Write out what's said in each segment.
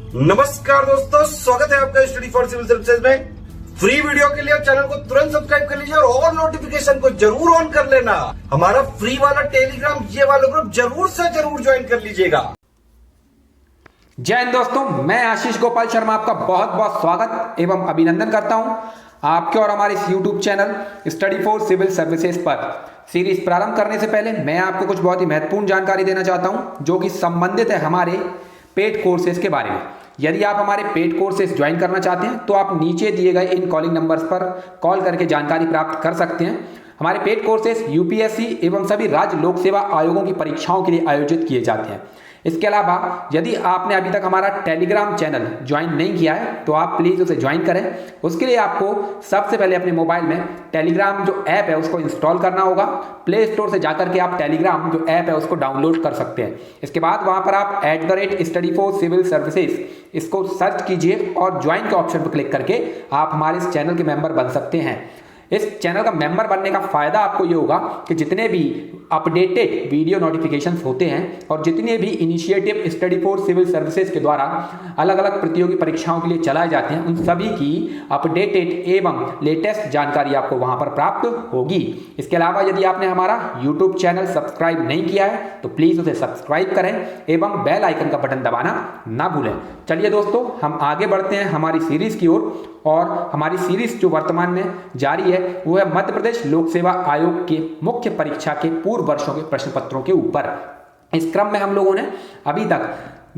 नमस्कार दोस्तों, स्वागत है आपका स्टडी फॉर सिविल सर्विसेज में। फ्री वीडियो के लिए चैनल को तुरंत सब्सक्राइब कर लीजिए और नोटिफिकेशन को जरूर ऑन कर लेना। हमारा फ्री वाला टेलीग्राम ये वाला ग्रुप जरूर से जरूर ज्वाइन कर लीजिएगा। जय हिंद दोस्तों, मैं आशीष गोपाल शर्मा आपका बहुत बहुत स्वागत एवं अभिनंदन करता हूं आपके और हमारे इस YouTube channel Study for Civil Services पर। सीरीज प्रारंभ करने से पहले मैं आपको कुछ बहुत ही महत्वपूर्ण जानकारी देना चाहता हूं जो कि संबंधित है हमारे पेड कोर्सेज के बारे में। यदि आप हमारे पेड कोर्सेज ज्वाइन करना चाहते हैं तो आप नीचे दिए गए इन कॉलिंग नंबर्स पर कॉल करके जानकारी प्राप्त कर सकते हैं। हमारे पेड कोर्सेज यूपीएससी एवं सभी राज्य लोक सेवा आयोगों की परीक्षाओं के लिए आयोजित किए जाते हैं। इसके अलावा यदि आपने अभी तक हमारा टेलीग्राम चैनल ज्वाइन नहीं किया है तो आप प्लीज उसे ज्वाइन करें। उसके लिए आपको सबसे पहले अपने मोबाइल में टेलीग्राम जो ऐप है उसको इंस्टॉल करना होगा। प्ले स्टोर से जाकर के आप टेलीग्राम जो ऐप है उसको डाउनलोड कर सकते हैं। इसके बाद वहां पर आप @स्टडी फॉर सिविल सर्विसेज इसको सर्च कीजिए और ज्वाइन के ऑप्शन पर क्लिक करके आप हमारे इस चैनल के मेंबर बन सकते हैं। इस चैनल का मेंबर बनने का फायदा आपको ये होगा कि जितने भी अपडेटेड वीडियो नोटिफिकेशंस होते हैं और जितने भी initiative Study for Civil Services के द्वारा अलग अलग प्रतियोगी परीक्षाओं के लिए चलाए जाते हैं, उन सभी की अपडेटेड एवं लेटेस्ट जानकारी आपको वहां पर प्राप्त होगी। इसके अलावा यदि आपने हमारा यूट्यूब चैनल सब्सक्राइब नहीं किया है तो प्लीज उसे सब्सक्राइब करें एवं बेल आइकन का बटन दबाना ना भूलें। चलिए दोस्तों, हम आगे बढ़ते हैं हमारी सीरीज की ओर। और हमारी सीरीज जो वर्तमान में जारी है वो है मध्य प्रदेश लोक सेवा आयोग के मुख्य परीक्षा के पूर्व वर्षों के प्रश्न पत्रों के ऊपर। इस क्रम में हम लोगों ने अभी तक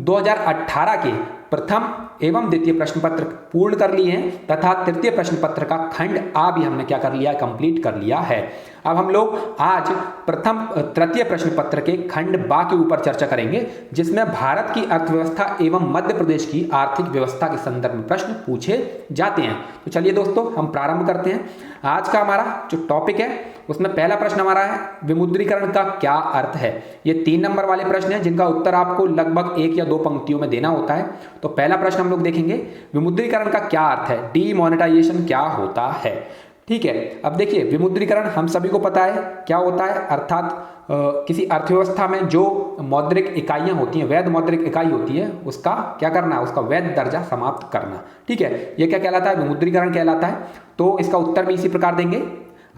2018 के प्रथम एवं द्वितीय प्रश्न पत्र पूर्ण कर लिए हैं तथा तृतीय प्रश्न पत्र का खंड आ भी हमने क्या कर लिया, कंप्लीट कर लिया है। अब हम लोग आज तृतीय प्रश्न पत्र के खंड बा के ऊपर चर्चा करेंगे जिसमें भारत की अर्थव्यवस्था एवं मध्य प्रदेश की आर्थिक व्यवस्था के संदर्भ में प्रश्न पूछे जाते हैं। तो चलिए दोस्तों, हम प्रारंभ करते हैं। आज का हमारा जो टॉपिक है उसमें पहला प्रश्न हमारा है विमुद्रीकरण का क्या अर्थ है। ये 3 नंबर वाले प्रश्न हैं जिनका उत्तर आपको लगभग 1 या 2 पंक्तियों में देना होता है। तो पहला प्रश्न हम लोग देखेंगे, विमुद्रीकरण का क्या अर्थ है, डीमोनेटाइजेशन क्या होता है। ठीक है, अब देखिए विमुद्रीकरण हम सभी को पता है क्या होता है, अर्थात किसी अर्थव्यवस्था में जो मौद्रिक इकाइयां होती हैं, वैध मौद्रिक इकाई होती है, उसका क्या करना है, उसका वैध दर्जा समाप्त करना। ठीक है, ये क्या कहलाता है, विमुद्रीकरण कहलाता है। तो इसका उत्तर भी इसी प्रकार देंगे,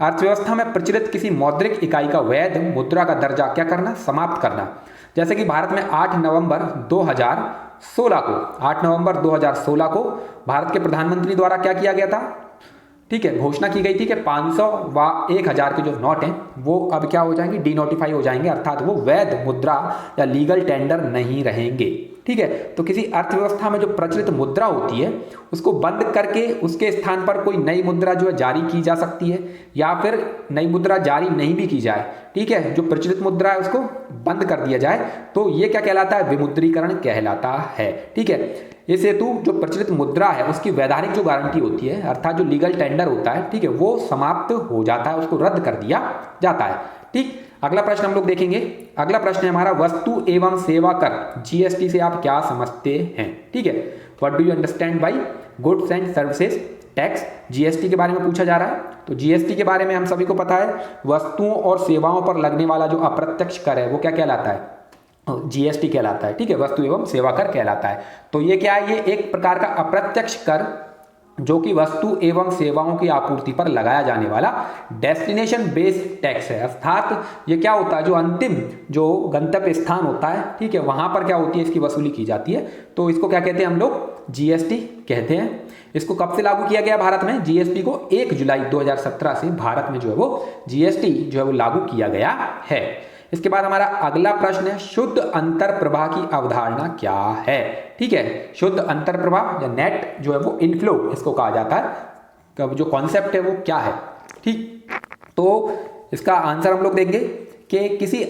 अर्थव्यवस्था में प्रचलित किसी मौद्रिक इकाई का वैध मुद्रा का दर्जा क्या करना, समाप्त करना। जैसे कि भारत में 8 नवंबर 2016 को भारत के प्रधानमंत्री द्वारा क्या किया गया था, ठीक है, घोषणा की गई थी कि 500 व 1000 के जो नोट हैं वो अब क्या हो जाएंगे, डीनोटिफाई हो जाएंगे, अर्थात वो वैध मुद्रा या लीगल टेंडर नहीं रहेंगे। ठीक है, तो किसी अर्थव्यवस्था में जो प्रचलित मुद्रा होती है उसको बंद करके उसके स्थान पर कोई नई मुद्रा जो है जारी की जा सकती है या फिर नई मुद्रा जारी नहीं भी की जाए। ठीक है, जो प्रचलित मुद्रा है उसको बंद कर दिया जाए तो ये क्या कहलाता है, विमुद्रीकरण कहलाता है। ठीक है, इस हेतु जो प्रचलित मुद्रा है उसकी वैधानिक जो गारंटी होती है अर्थात जो लीगल टेंडर होता है, ठीक है, वो समाप्त हो जाता है, उसको रद्द कर दिया जाता है। ठीक, अगला प्रश्न हम लोग देखेंगे। अगला प्रश्न है हमारा वस्तु एवं सेवा कर, जीएसटी से आप क्या समझते हैं। ठीक है, what do you understand by goods and services tax, GST के बारे में पूछा जा रहा है। तो जीएसटी के बारे में हम सभी को पता है, वस्तुओं और सेवाओं पर लगने वाला जो अप्रत्यक्ष कर है वो क्या कहलाता है, जीएसटी कहलाता है। ठीक है, वस्तु एवं सेवा कर कहलाता है। तो ये क्या है, ये एक प्रकार का अप्रत्यक्ष कर जो कि वस्तु एवं सेवाओं की आपूर्ति पर लगाया जाने वाला डेस्टिनेशन बेस्ड टैक्स है। अर्थात ये क्या होता है, जो अंतिम जो गंतव्य स्थान होता है, ठीक है, वहां पर क्या होती है, इसकी वसूली की जाती है। तो इसको क्या कहते हैं हम लोग, जीएसटी कहते हैं। इसको कब से लागू किया गया भारत में, जीएसटी को 1 जुलाई 2017 से भारत में जो है वो जीएसटी जो है वो लागू किया गया है। इसके बाद हमारा अगला प्रश्न है शुद्ध अंतर प्रवाह की अवधारणा क्या है। ठीक है, शुद्ध अंतर प्रवाह या नेट जो है वो इनफ्लो इसको कहा जाता है, जो कॉन्सेप्ट है वो क्या है। ठीक, तो इसका आंसर हम लोग देंगे कि किसी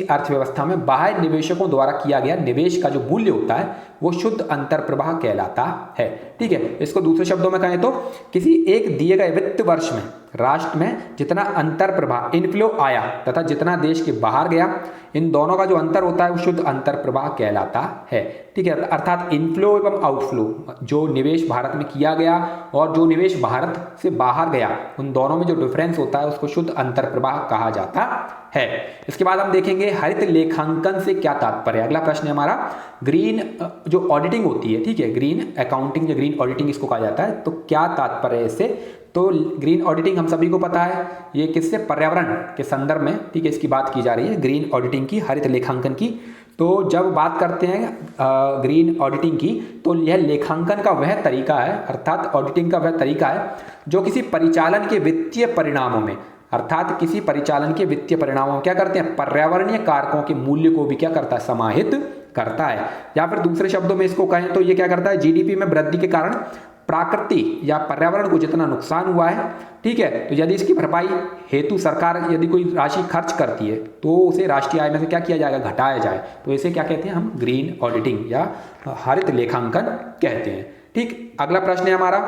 अर्थव्यवस्था में बाह्य निवेशकों द्वारा किया गया निवेश का जो मूल्य होता है वो शुद्ध अंतर प्रवाह कहलाता है। ठीक है, इसको दूसरे शब्दों में कहें तो किसी एक दिए गए वित्त वर्ष में राष्ट्र में जितना अंतर प्रवाह इनफ्लो आया तथा जितना देश के बाहर गया, इन दोनों का जो अंतर होता है वो शुद्ध अंतर प्रवाह कहलाता है। ठीक है, अर्थात इनफ्लो एवं आउटफ्लो, जो निवेश भारत में किया गया और जो निवेश भारत से बाहर गया, उन दोनों में जो डिफरेंस होता है उसको शुद्ध अंतर प्रवाह कहा जाता है। इसके बाद हम देखेंगे हरित लेखांकन से क्या तात्पर्य है। अगला प्रश्न है हमारा ग्रीन जो ऑडिटिंग होती है, ठीक है, ग्रीन अकाउंटिंग या ग्रीन ऑडिटिंग इसको कहा जाता है, तो क्या तात्पर्य है इससे। तो ग्रीन ऑडिटिंग हम सभी को पता है ये किससे, पर्यावरण के संदर्भ में, ठीक है, इसकी बात की जा रही है ग्रीन ऑडिटिंग की, हरित लेखांकन की। तो जब बात करते हैं ग्रीन ऑडिटिंग की, तो यह लेखांकन का वह तरीका है, अर्थात ऑडिटिंग का वह तरीका है जो किसी परिचालन के वित्तीय परिणामों में, अर्थात किसी परिचालन के वित्तीय परिणामों में क्या करते हैं, पर्यावरणीय कारकों के मूल्य को भी क्या करता है, समाहित करता है। या फिर दूसरे शब्दों में इसको कहें तो ये क्या करता है, जीडीपी में वृद्धि के कारण प्रकृति या पर्यावरण को जितना नुकसान हुआ है, ठीक है, तो यदि इसकी भरपाई हेतु सरकार यदि कोई राशि खर्च करती है तो उसे राष्ट्रीय आय में से क्या किया जाएगा, घटाया जाए, तो इसे क्या कहते हैं हम, ग्रीन ऑडिटिंग या हरित लेखांकन कहते हैं। ठीक, अगला प्रश्न है हमारा,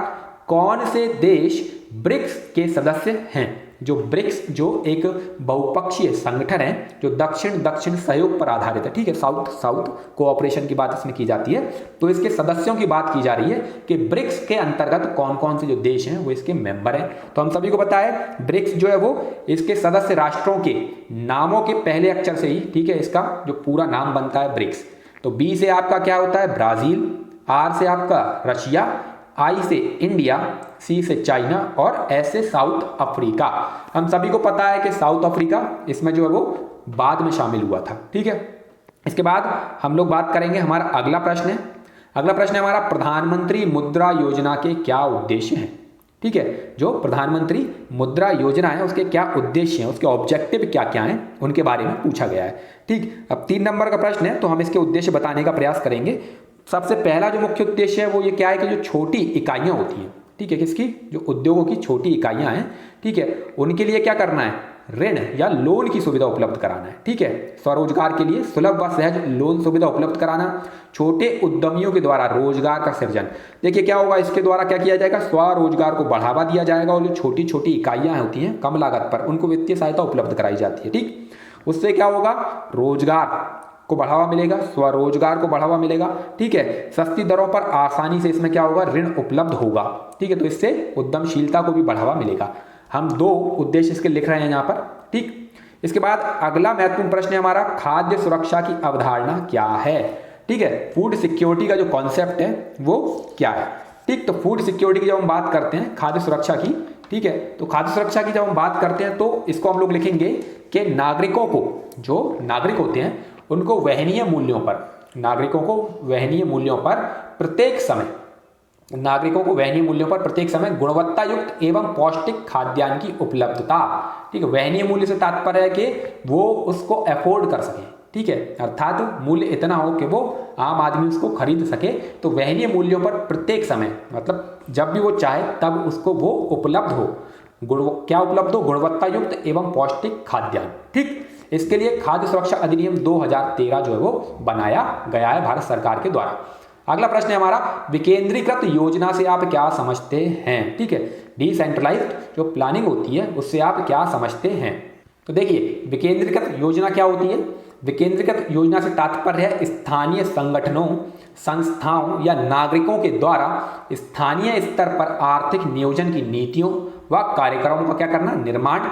कौन से देश ब्रिक्स के सदस्य हैं। जो ब्रिक्स जो एक बहुपक्षीय संगठन है जो दक्षिण दक्षिण सहयोग पर आधारित है, ठीक है, साउथ साउथ कोऑपरेशन की बात इसमें की जाती है। तो इसके सदस्यों की बात की जा रही है कि ब्रिक्स के अंतर्गत कौन कौन से जो देश हैं वो इसके मेंबर हैं। तो हम सभी को पता है ब्रिक्स जो है वो इसके सदस्य राष्ट्रों के नामों के पहले अक्षर से ही, ठीक है, इसका जो पूरा नाम बनता है ब्रिक्स। तो बी से आपका क्या होता है, ब्राजील, आर से आपका रशिया, आई से इंडिया, सी से चाइना और एस से साउथ अफ्रीका। हम सभी को पता है कि साउथ अफ्रीका इसमें जो है वो बाद में शामिल हुआ था, ठीक है। इसके बाद हम लोग बात करेंगे, हमारा अगला प्रश्न है, अगला प्रश्न है हमारा, प्रधानमंत्री मुद्रा योजना के क्या उद्देश्य हैं। ठीक है, जो प्रधानमंत्री मुद्रा योजना है उसके क्या उद्देश्य हैं, उसके ऑब्जेक्टिव क्या क्या हैं, उनके बारे में पूछा गया है। ठीक, अब 3 नंबर का प्रश्न है तो हम इसके उद्देश्य बताने का प्रयास करेंगे। सबसे पहला जो मुख्य उद्देश्य है वो ये क्या है कि जो छोटी इकाइयां होती हैं, ठीक है, किसकी, जो उद्योगों की छोटी इकाइयां हैं, ठीक है, उनके लिए क्या करना है, ऋण या लोन की सुविधा उपलब्ध कराना है। ठीक है, स्वरोजगार के लिए सुलभ व सहज लोन सुविधा उपलब्ध कराना, छोटे उद्यमियों के द्वारा रोजगार का सृजन। देखिए क्या होगा, इसके द्वारा क्या किया जाएगा, स्वरोजगार को बढ़ावा दिया जाएगा और जो छोटी छोटी इकाइयां होती हैं कम लागत पर उनको वित्तीय सहायता उपलब्ध कराई जाती है। ठीक, उससे क्या होगा, रोजगार को बढ़ावा मिलेगा, स्वरोजगार को बढ़ावा मिलेगा। ठीक है, सस्ती दरों पर आसानी से इसमें क्या होगा, ऋण उपलब्ध होगा। ठीक है, तो इससे उद्यमशीलता को भी बढ़ावा मिलेगा। हम 2 उद्देश्य इसके लिख रहे हैं यहाँ पर। ठीक, इसके बाद अगला महत्वपूर्ण प्रश्न है हमारा, खाद्य सुरक्षा की अवधारणा क्या है। ठीक है, फूड सिक्योरिटी का जो कॉन्सेप्ट है वो क्या है। ठीक, तो फूड सिक्योरिटी की जब हम बात करते हैं, खाद्य सुरक्षा की, ठीक है, तो खाद्य सुरक्षा की जब हम बात करते हैं तो इसको हम लोग लिखेंगे कि नागरिकों को, जो नागरिक होते हैं उनको वहनीय मूल्यों पर, नागरिकों को वहनीय मूल्यों पर प्रत्येक समय, नागरिकों को वहनीय मूल्यों पर प्रत्येक समय गुणवत्ता युक्त एवं पौष्टिक खाद्यान्न की उपलब्धता। ठीक है, वहनीय मूल्य से तात्पर्य है कि वो उसको अफोर्ड कर सके। ठीक है, अर्थात मूल्य इतना हो कि वो आम आदमी उसको खरीद सके। तो वहनीय मूल्यों पर प्रत्येक समय मतलब जब भी वो चाहे तब उसको वो उपलब्ध हो, क्या उपलब्ध हो, गुणवत्ता युक्त एवं पौष्टिक खाद्यान्न। ठीक, इसके लिए खाद्य सुरक्षा अधिनियम 2013 जो है वो बनाया गया है भारत सरकार के द्वारा। अगला प्रश्न है हमारा, विकेंद्रीकृत योजना से आप क्या समझते हैं। ठीक है, डिसेंट्रलाइज्ड जो प्लानिंग होती है उससे आप क्या समझते हैं। तो देखिए विकेंद्रीकृत योजना क्या होती है। विकेंद्रीकृत योजना से तात्पर्य है स्थानीय संगठनों, संस्थाओं या नागरिकों के द्वारा स्थानीय स्तर पर आर्थिक नियोजन की नीतियों व कार्यक्रमों का क्या करना, निर्माण,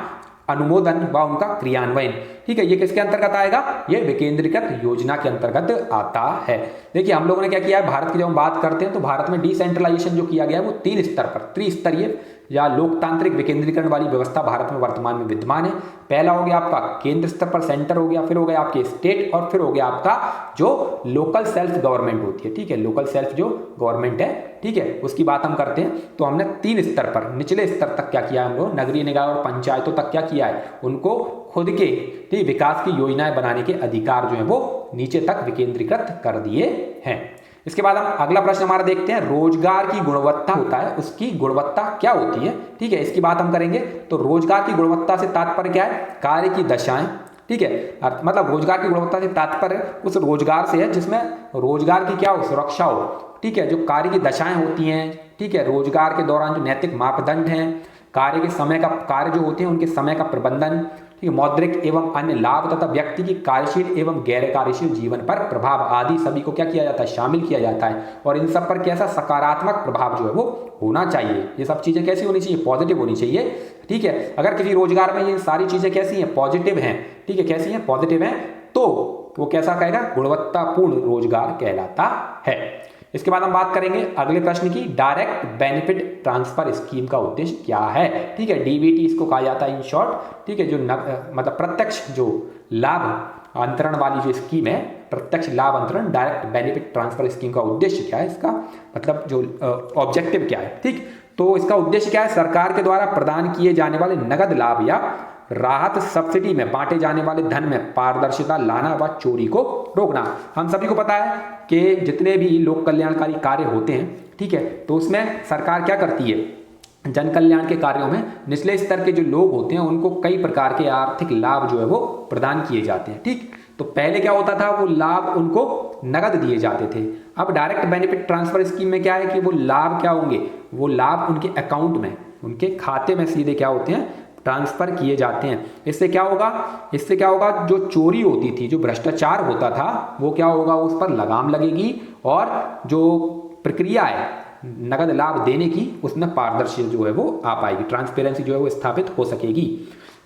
अनुमोदन व उनका क्रियान्वयन। ठीक है, ये किसके अंतर्गत आएगा, ये विकेंद्रीकृत योजना के अंतर्गत आता है। देखिए हम लोगों ने क्या किया है, भारत की जब हम बात करते हैं तो भारत में डिसेंट्रलाइजेशन जो किया गया है वो 3 स्तर पर, त्रिस्तरीय या लोकतांत्रिक विकेंद्रीकरण वाली व्यवस्था भारत में वर्तमान में विद्यमान है। पहला हो गया आपका केंद्र स्तर पर सेंटर हो गया, फिर हो गया आपके स्टेट और फिर हो गया आपका जो लोकल सेल्फ गवर्नमेंट होती है। ठीक है, लोकल सेल्फ जो गवर्नमेंट है, ठीक है, उसकी बात हम करते हैं। तो हमने 3 स्तर पर, निचले स्तर तक क्या किया हम लोग, नगरीय निकाय और पंचायतों तक क्या किया है, उनको खुद के ठीक विकास की योजनाएं बनाने के अधिकार जो है वो नीचे तक विकेंद्रीकृत कर दिए हैं। इसके बाद हम अगला प्रश्न हमारा देखते हैं, रोजगार की गुणवत्ता होता है उसकी गुणवत्ता क्या होती है। ठीक है, इसकी बात हम करेंगे। तो रोजगार की गुणवत्ता से तात्पर्य क्या है, कार्य की दशाएं। ठीक है, मतलब रोजगार की गुणवत्ता से तात्पर्य उस रोजगार से है जिसमें रोजगार की क्या हो, सुरक्षा हो। ठीक है, जो कार्य की दशाएं होती हैं, ठीक है, रोजगार के दौरान जो नैतिक मापदंड हैं, कार्य के समय का, कार्य जो होते हैं उनके समय का प्रबंधन, ठीक है, मौद्रिक एवं अन्य लाभ तथा व्यक्ति की कार्यशील एवं गैर कार्यशील जीवन पर प्रभाव आदि सभी को क्या किया जाता है, शामिल किया जाता है। और इन सब पर कैसा सकारात्मक प्रभाव जो है वो होना चाहिए। ये सब चीजें कैसी होनी चाहिए, पॉजिटिव होनी चाहिए। ठीक है। अगर किसी रोजगार में ये सारी चीजें कैसी हैं, पॉजिटिव हैं, ठीक है, कैसी हैं, पॉजिटिव हैं, तो वो कैसा कहेगा, गुणवत्तापूर्ण रोजगार कहलाता है। इसके बाद हम बात करेंगे अगले प्रश्न की, डायरेक्ट बेनिफिट ट्रांसफर स्कीम का उद्देश्य क्या है, ठीक है, डीबीटी इसको कहा जाता है इन शॉर्ट, ठीक है। जो मतलब प्रत्यक्ष जो लाभ अंतरण वाली जो स्कीम है, प्रत्यक्ष लाभ अंतरण, डायरेक्ट बेनिफिट ट्रांसफर स्कीम का उद्देश्य क्या है, इसका मतलब जो ऑब्जेक्टिव क्या है, ठीक। तो इसका उद्देश्य क्या है, सरकार के द्वारा प्रदान किए जाने वाले नगद लाभ या राहत सब्सिडी में बांटे जाने वाले धन में पारदर्शिता लाना व चोरी को रोकना। हम सभी को पता है कि जितने भी लोक कल्याणकारी कार्य होते हैं, ठीक है, तो उसमें सरकार क्या करती है, जन कल्याण के कार्यों में निचले स्तर के जो लोग होते हैं उनको कई प्रकार के आर्थिक लाभ जो है वो प्रदान किए जाते हैं, ठीक। तो पहले क्या होता था, वो लाभ उनको नगद दिए जाते थे। अब डायरेक्ट बेनिफिट ट्रांसफर स्कीम में क्या है कि वो लाभ क्या होंगे, वो लाभ उनके अकाउंट में, उनके खाते में सीधे क्या होते हैं, ट्रांसफर किए जाते हैं। इससे क्या होगा, इससे क्या होगा, जो चोरी होती थी, जो भ्रष्टाचार होता था, वो क्या होगा, उस पर लगाम लगेगी और जो प्रक्रिया है नगद लाभ देने की, उसमें पारदर्शिता जो है वो आ पाएगी, ट्रांसपेरेंसी जो है वो स्थापित हो सकेगी।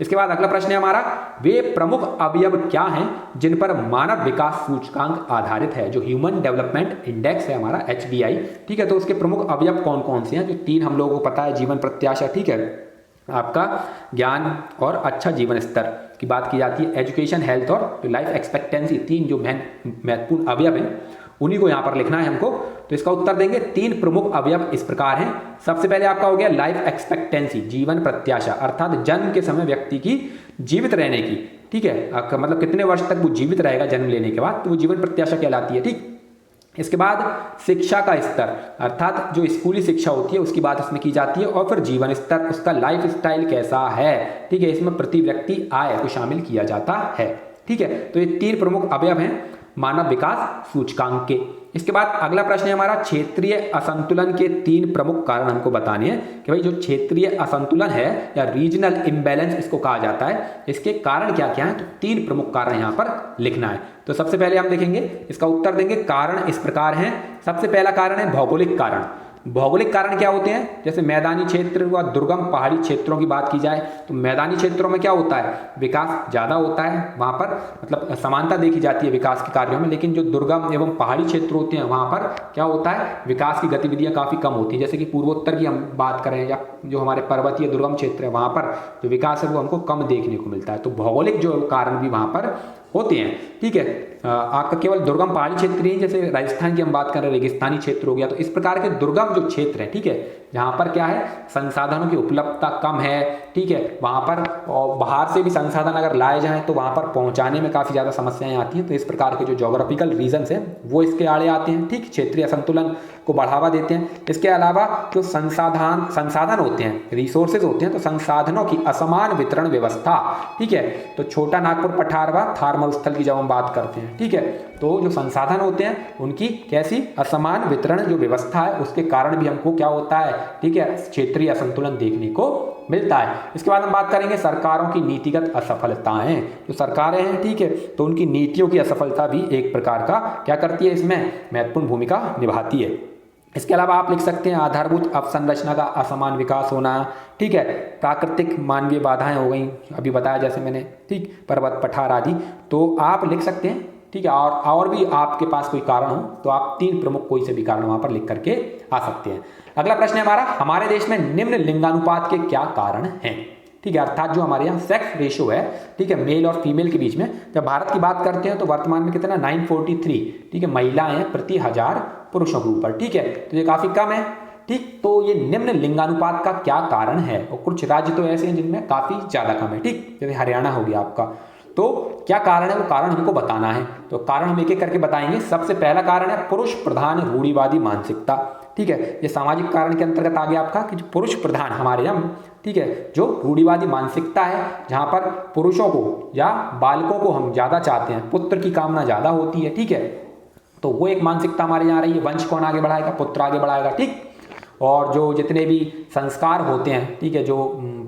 इसके बाद अगला प्रश्न है हमारा, वे प्रमुख अवयव क्या हैं जिन पर मानव विकास सूचकांक आधारित है, जो ह्यूमन डेवलपमेंट इंडेक्स है हमारा HDI, ठीक है। तो उसके प्रमुख अवयव कौन कौन से हैं, जो 3 हम लोगों को पता है, जीवन प्रत्याशा, ठीक है, आपका ज्ञान और अच्छा जीवन स्तर की बात की जाती है, एजुकेशन, हेल्थ और लाइफ एक्सपेक्टेंसी, 3 जो महत्वपूर्ण अवयव हैं, उन्हीं को यहाँ पर लिखना है हमको। तो इसका उत्तर देंगे, 3 प्रमुख अवयव इस प्रकार हैं। सबसे पहले आपका हो गया लाइफ एक्सपेक्टेंसी, जीवन प्रत्याशा, अर्थात जन्म के समय व्यक्ति की जीवित रहने की, ठीक है, मतलब कितने वर्ष तक वो जीवित रहेगा जन्म लेने के बाद, तो वो जीवन प्रत्याशा कहलाती है, ठीक। इसके बाद शिक्षा का स्तर, अर्थात जो स्कूली शिक्षा होती है उसकी बात इसमें की जाती है, और फिर जीवन स्तर, उसका लाइफ स्टाइल कैसा है, ठीक है, इसमें प्रति व्यक्ति आय को शामिल किया जाता है, ठीक है। तो ये 3 प्रमुख अवयव हैं मानव विकास सूचकांक के। इसके बाद अगला प्रश्न है हमारा, क्षेत्रीय असंतुलन के 3 प्रमुख कारण हमको बताने हैं कि भाई जो क्षेत्रीय असंतुलन है या रीजनल इम्बैलेंस इसको कहा जाता है, इसके कारण क्या क्या है, तो 3 प्रमुख कारण यहाँ पर लिखना है। तो सबसे पहले हम देखेंगे, इसका उत्तर देंगे, कारण इस प्रकार हैं। सबसे पहला कारण है भौगोलिक कारण। भौगोलिक कारण क्या होते हैं, जैसे मैदानी क्षेत्र व दुर्गम पहाड़ी क्षेत्रों की बात की जाए तो मैदानी क्षेत्रों में क्या होता है, विकास ज़्यादा होता है, वहाँ पर मतलब समानता देखी जाती है विकास के कार्यों में, लेकिन जो दुर्गम एवं पहाड़ी क्षेत्र होते हैं वहाँ पर क्या होता है, विकास की गतिविधियाँ काफ़ी कम होती हैं। जैसे कि पूर्वोत्तर की हम बात करें या जो हमारे पर्वतीय दुर्गम क्षेत्र है, वहाँ पर जो विकास है वो हमको कम देखने को मिलता है। तो भौगोलिक जो कारण भी वहाँ पर होते हैं, ठीक है। आपका केवल दुर्गम पहाड़ी क्षेत्र ही, जैसे राजस्थान की हम बात कर रहे हैं, रेगिस्तानी क्षेत्र हो गया, तो इस प्रकार के दुर्गम जो क्षेत्र है, ठीक है, जहाँ पर क्या है, संसाधनों की उपलब्धता कम है, ठीक है, वहाँ पर और बाहर से भी संसाधन अगर लाए जाएं तो वहाँ पर पहुँचाने में काफ़ी ज़्यादा समस्याएं आती हैं। तो इस प्रकार के जो जोग्राफिकल रीजन्स हैं वो इसके आड़े आते हैं, ठीक, क्षेत्रीय असंतुलन को बढ़ावा देते हैं। इसके अलावा जो संसाधन होते हैं, रिसोर्सेज होते हैं, तो संसाधनों की असमान वितरण व्यवस्था, ठीक है। तो छोटा नागपुर पठारवा थार मरुस्थल की जब हम बात करते हैं, ठीक है, तो जो संसाधन होते हैं उनकी कैसी असमान वितरण जो व्यवस्था है उसके कारण भी हमको क्या होता है, ठीक है, क्षेत्रीय असंतुलन देखने को मिलता है। इसके बाद हम बात करेंगे सरकारों की नीतिगत असफलताएं। जो सरकारें हैं, ठीक है, तो उनकी नीतियों की असफलता भी एक प्रकार का क्या करती है, इसमें महत्वपूर्ण भूमिका निभाती है। इसके अलावा आप लिख सकते हैं आधारभूत अवसंरचना का असमान विकास होना, ठीक है, प्राकृतिक मानवीय बाधाएं हो गई, अभी बताया जैसे मैंने, ठीक, पर्वत पठार आदि, तो आप लिख सकते हैं, ठीक है। और भी आपके पास कोई कारण हो तो आप 3 प्रमुख कोई से भी कारण वहां पर लिख करके आ सकते हैं। अगला प्रश्न है हमारा, हमारे देश में निम्न लिंगानुपात के क्या कारण हैं, ठीक है, अर्थात जो हमारे यहाँ सेक्स रेशियो है, ठीक है, मेल और फीमेल के बीच में, जब भारत की बात करते हैं तो वर्तमान में कितना 943, ठीक है, महिलाएं हैं प्रति 1000 पुरुषों के ऊपर, ठीक है, तो ये काफी कम है, ठीक। तो ये निम्न लिंगानुपात का क्या कारण है, और कुछ राज्य तो ऐसे हैं जिनमें काफी ज्यादा कम है, ठीक, जैसे हरियाणा हो गया आपका। तो क्या कारण है, वो कारण हमको बताना है, तो कारण हम एक एक करके बताएंगे। सबसे पहला कारण है पुरुष प्रधान रूढ़िवादी मानसिकता, ठीक है, ये सामाजिक कारण के अंतर्गत आ गया आपका कि जो पुरुष प्रधान हमारे यहाँ, ठीक है, जो रूढ़िवादी मानसिकता है, जहाँ पर पुरुषों को या बालकों को हम ज़्यादा चाहते हैं, पुत्र की कामना ज़्यादा होती है, ठीक है, तो वो एक मानसिकता हमारे यहाँ रही है। वंश कौन आगे बढ़ाएगा, पुत्र आगे बढ़ाएगा, ठीक। और जो जितने भी संस्कार होते हैं, ठीक है, जो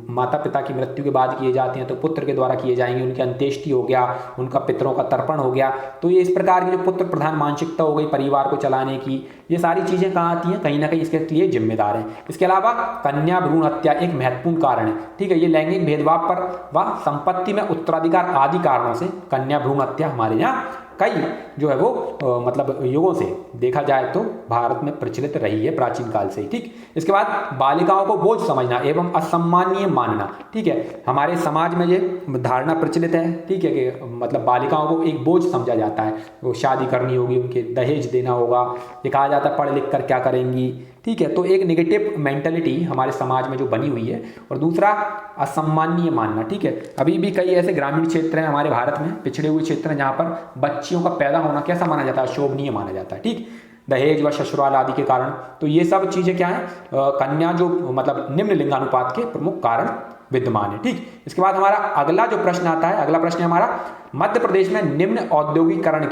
माता पिता की मृत्यु के बाद किए जाते हैं तो पुत्र के द्वारा किए जाएंगे, उनकी अंत्येष्टि हो गया, उनका पितरों का तर्पण हो गया। तो ये इस प्रकार की जो पुत्र प्रधान मानसिकता हो गई परिवार को चलाने की, ये सारी चीज़ें कहाँ आती हैं, कहीं ना कहीं इसके लिए जिम्मेदार हैं। इसके अलावा कन्या भ्रूण हत्या एक महत्वपूर्ण कारण है, ठीक है। ये लैंगिक भेदभाव पर व संपत्ति में उत्तराधिकार आदि कारणों से कन्या भ्रूण हत्या हमारे यहाँ कई जो है वो मतलब युगों से देखा जाए तो भारत में प्रचलित रही है प्राचीन काल से ही, ठीक। इसके बाद बालिकाओं को बोझ समझना एवं असम्मानीय मानना, ठीक है। हमारे समाज में ये धारणा प्रचलित है, ठीक है, कि मतलब बालिकाओं को एक बोझ समझा जाता है, वो शादी करनी होगी, उनके दहेज देना होगा, ये कहा जाता है पढ़ लिख कर क्या करेंगी, ठीक है। तो एक नेगेटिव मेंटेलिटी हमारे समाज में जो बनी हुई है। और दूसरा असम्मानीय मानना, ठीक है। अभी भी कई ऐसे ग्रामीण क्षेत्र हैं हमारे भारत में, पिछड़े हुए क्षेत्र हैं, जहाँ पर बच्चियों का पैदा होना कैसा माना जाता है, शोभनीय माना जाता है, ठीक, दहेज व ससुराल आदि के कारण। तो ये सब चीज़ें क्या है, कन्या जो मतलब निम्न लिंगानुपात के प्रमुख कारण विद्यमान है, ठीक। इसके बाद हमारा अगला जो प्रश्न आता है, अगला प्रश्न है हमारा, मध्य प्रदेश में निम्न औद्योगिकरण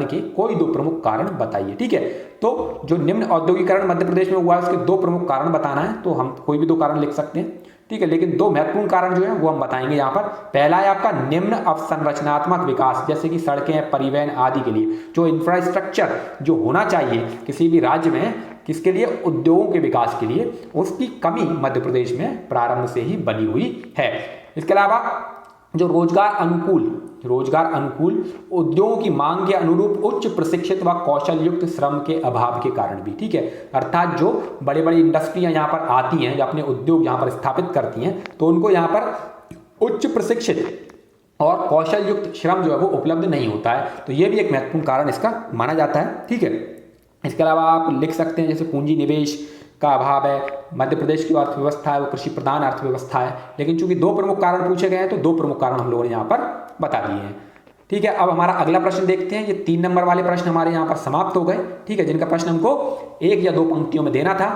के कोई दो प्रमुख कारण बताइए, ठीक है। तो जो निम्न औद्योगिकरण मध्य प्रदेश में हुआ है उसके दो प्रमुख कारण बताना है, तो हम कोई भी दो कारण लिख सकते हैं, ठीक है, लेकिन दो महत्वपूर्ण कारण जो है वो हम बताएंगे यहाँ पर। पहला है आपका निम्न अवसंरचनात्मक विकास, जैसे कि सड़कें, परिवहन आदि के लिए जो इंफ्रास्ट्रक्चर जो होना चाहिए किसी भी राज्य में, किसके लिए, उद्योगों के विकास के लिए, उसकी कमी मध्य प्रदेश में प्रारंभ से ही बनी हुई है। इसके अलावा जो रोजगार अनुकूल उद्योगों की मांग के अनुरूप उच्च प्रशिक्षित व कौशल युक्त श्रम के अभाव के कारण भी, ठीक है। अर्थात जो बड़े बड़ी इंडस्ट्रियां यहाँ पर आती हैं, या अपने उद्योग यहाँ पर स्थापित करती हैं, तो उनको यहाँ पर उच्च प्रशिक्षित और कौशल युक्त श्रम जो है वो उपलब्ध नहीं होता है। तो ये भी एक महत्वपूर्ण कारण इसका माना जाता है, ठीक है। इसके अलावा आप लिख सकते हैं जैसे पूंजी निवेश का अभाव है, मध्य प्रदेश की अर्थव्यवस्था है वो कृषि प्रधान अर्थव्यवस्था है, लेकिन चूंकि दो प्रमुख कारण पूछे गए हैं तो दो प्रमुख कारण हम लोगों ने यहाँ पर बता दिए हैं, ठीक है। अब हमारा अगला प्रश्न देखते हैं। ये 3 नंबर वाले प्रश्न हमारे यहाँ पर समाप्त हो गए, ठीक है, जिनका प्रश्न हमको 1 या 2 पंक्तियों में देना था।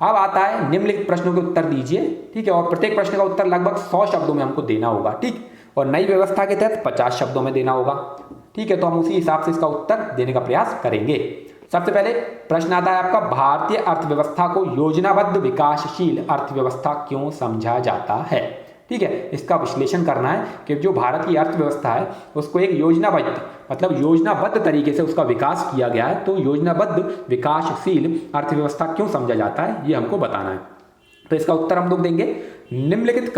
अब आता है निम्नलिखित प्रश्नों के उत्तर दीजिए, ठीक है, और प्रत्येक प्रश्न का उत्तर लगभग 100 शब्दों में हमको देना होगा, ठीक, और नई व्यवस्था के तहत 50 शब्दों में देना होगा, ठीक है। तो हम उसी हिसाब से इसका उत्तर देने का प्रयास करेंगे। सबसे पहले प्रश्न आता है आपका, भारतीय अर्थव्यवस्था को योजनाबद्ध विकासशील अर्थव्यवस्था क्यों समझा जाता है, ठीक है। इसका विश्लेषण करना है कि जो भारत की अर्थव्यवस्था है उसको एक योजनाबद्ध तरीके से उसका विकास किया गया है, तो योजनाबद्ध विकासशील अर्थव्यवस्था क्यों समझा जाता है ये हमको बताना है। तो इसका उत्तर हम लोग देंगे, निम्नलिखित